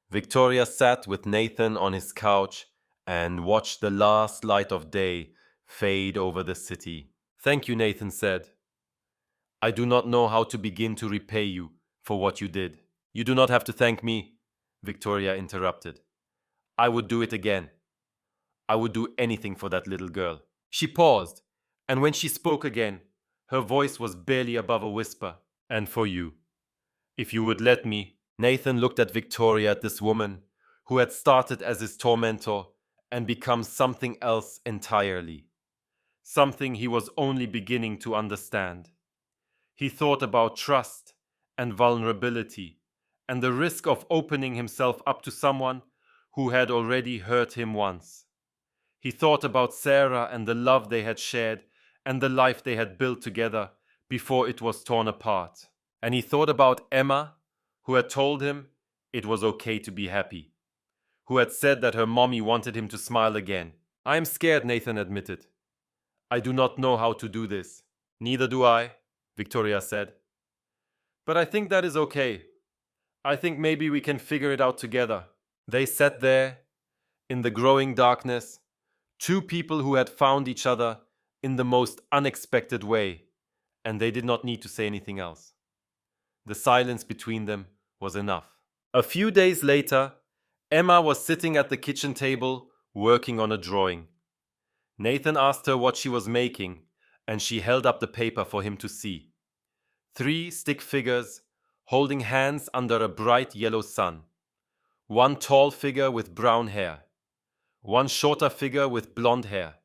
Victoria sat with Nathan on his couch and watched the last light of day fade over the city. "Thank you," Nathan said. "I do not know how to begin to repay you for what you did." "You do not have to thank me," Victoria interrupted. "I would do it again. I would do anything for that little girl." She paused, and when she spoke again, her voice was barely above a whisper. "And for you, if you would let me." Nathan looked at Victoria, at this woman who had started as his tormentor and become something else entirely, something he was only beginning to understand. He thought about trust and vulnerability and the risk of opening himself up to someone who had already hurt him once. He thought about Sarah and the love they had shared and the life they had built together before it was torn apart. And he thought about Emma, who had told him it was okay to be happy, who had said that her mommy wanted him to smile again. "I am scared," Nathan admitted. "I do not know how to do this." "Neither do I," Victoria said. "But I think that is okay. I think maybe we can figure it out together." They sat there, in the growing darkness, two people who had found each other in the most unexpected way, and they did not need to say anything else. The silence between them was enough. A few days later, Emma was sitting at the kitchen table working on a drawing. Nathan asked her what she was making, and she held up the paper for him to see. 3 stick figures holding hands under a bright yellow sun. One tall figure with brown hair, one shorter figure with blonde hair,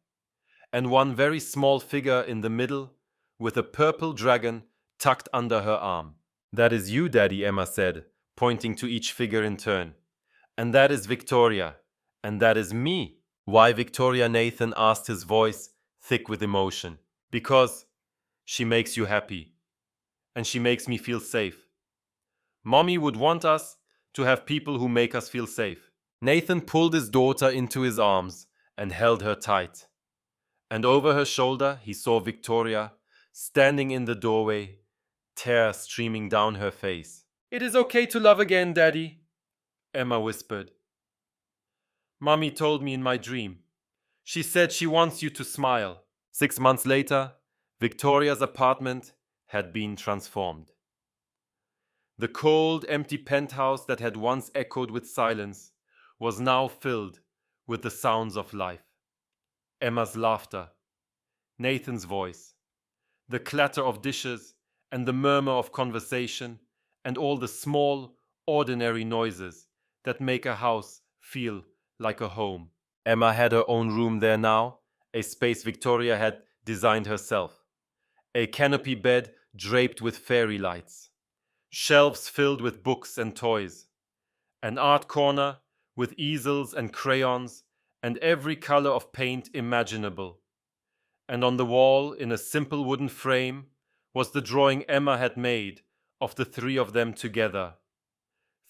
and one very small figure in the middle with a purple dragon tucked under her arm. "That is you, Daddy," Emma said, pointing to each figure in turn. "And that is Victoria. And that is me." "Why Victoria?" Nathan asked, his voice thick with emotion. "Because she makes you happy. And she makes me feel safe. Mommy would want us to have people who make us feel safe." Nathan pulled his daughter into his arms and held her tight. And over her shoulder he saw Victoria standing in the doorway, tears streaming down her face. "It is okay to love again, Daddy," Emma whispered. "Mommy told me in my dream. She said she wants you to smile." 6 months later, Victoria's apartment had been transformed. The cold, empty penthouse that had once echoed with silence was now filled with the sounds of life. Emma's laughter, Nathan's voice, the clatter of dishes and the murmur of conversation, and all the small, ordinary noises that make a house feel like a home. Emma had her own room there now, a space Victoria had designed herself. A canopy bed draped with fairy lights. Shelves filled with books and toys. An art corner with easels and crayons and every color of paint imaginable. And on the wall, in a simple wooden frame, was the drawing Emma had made of the 3 of them together.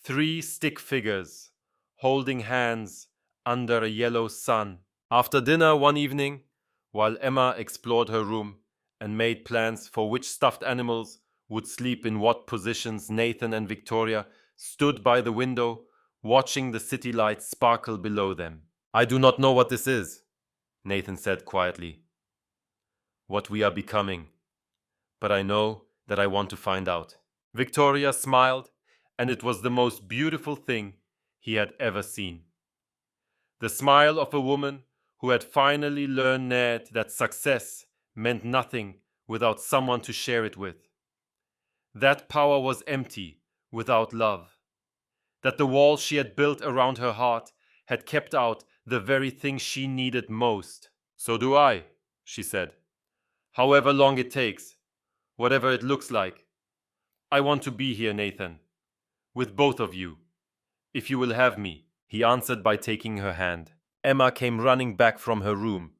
3 stick figures, holding hands under a yellow sun. After dinner one evening, while Emma explored her room and made plans for which stuffed animals would sleep in what positions, Nathan and Victoria stood by the window, watching the city lights sparkle below them. "I do not know what this is," Nathan said quietly. "What we are becoming. But I know that I want to find out." Victoria smiled, and it was the most beautiful thing he had ever seen. The smile of a woman who had finally learned that success meant nothing without someone to share it with. That power was empty without love. That the wall she had built around her heart had kept out the very thing she needed most. "So do I," she said. "However long it takes, whatever it looks like. I want to be here, Nathan, with both of you, if you will have me," he answered by taking her hand. Emma came running back from her room,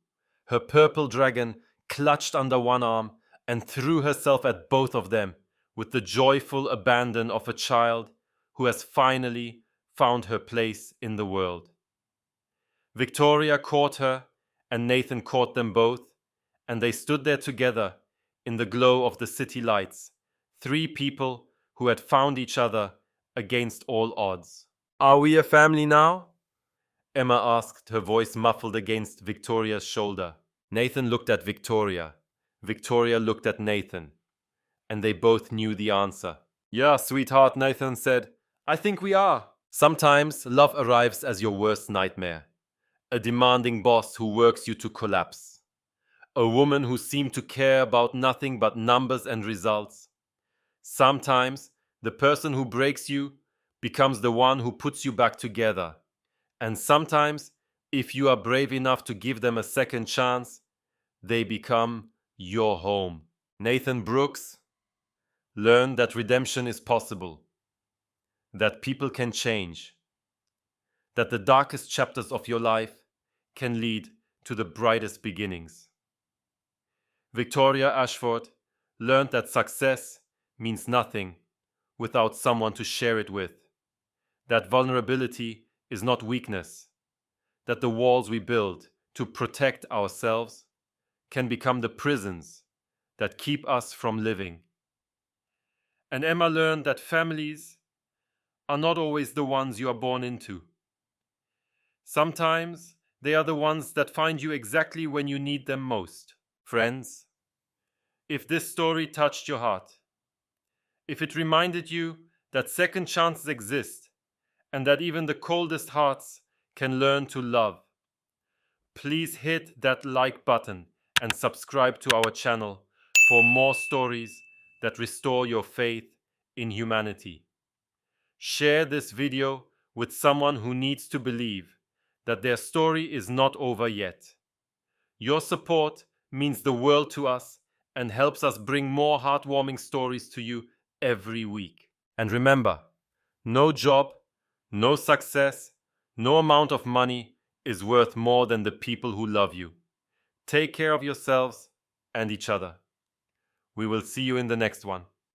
her purple dragon clutched under one arm, and threw herself at both of them with the joyful abandon of a child who has finally found her place in the world. Victoria caught her, and Nathan caught them both, and they stood there together in the glow of the city lights, 3 people who had found each other against all odds. "Are we a family now?" Emma asked, her voice muffled against Victoria's shoulder. Nathan looked at Victoria. Victoria looked at Nathan. And they both knew the answer. "Yeah, sweetheart," Nathan said. "I think we are." Sometimes love arrives as your worst nightmare. A demanding boss who works you to collapse. A woman who seemed to care about nothing but numbers and results. Sometimes the person who breaks you becomes the one who puts you back together. And sometimes, if you are brave enough to give them a second chance, they become your home. Nathan Brooks learned that redemption is possible, that people can change, that the darkest chapters of your life can lead to the brightest beginnings. Victoria Ashford learned that success means nothing without someone to share it with, that vulnerability is not weakness, that the walls we build to protect ourselves can become the prisons that keep us from living. And Emma learned that families are not always the ones you are born into. Sometimes they are the ones that find you exactly when you need them most. Friends, if this story touched your heart, if it reminded you that second chances exist and that even the coldest hearts can learn to love, please hit that like button and subscribe to our channel for more stories that restore your faith in humanity. Share this video with someone who needs to believe that their story is not over yet. Your support means the world to us and helps us bring more heartwarming stories to you every week. And remember, no job, no success, no amount of money is worth more than the people who love you. Take care of yourselves and each other. We will see you in the next one.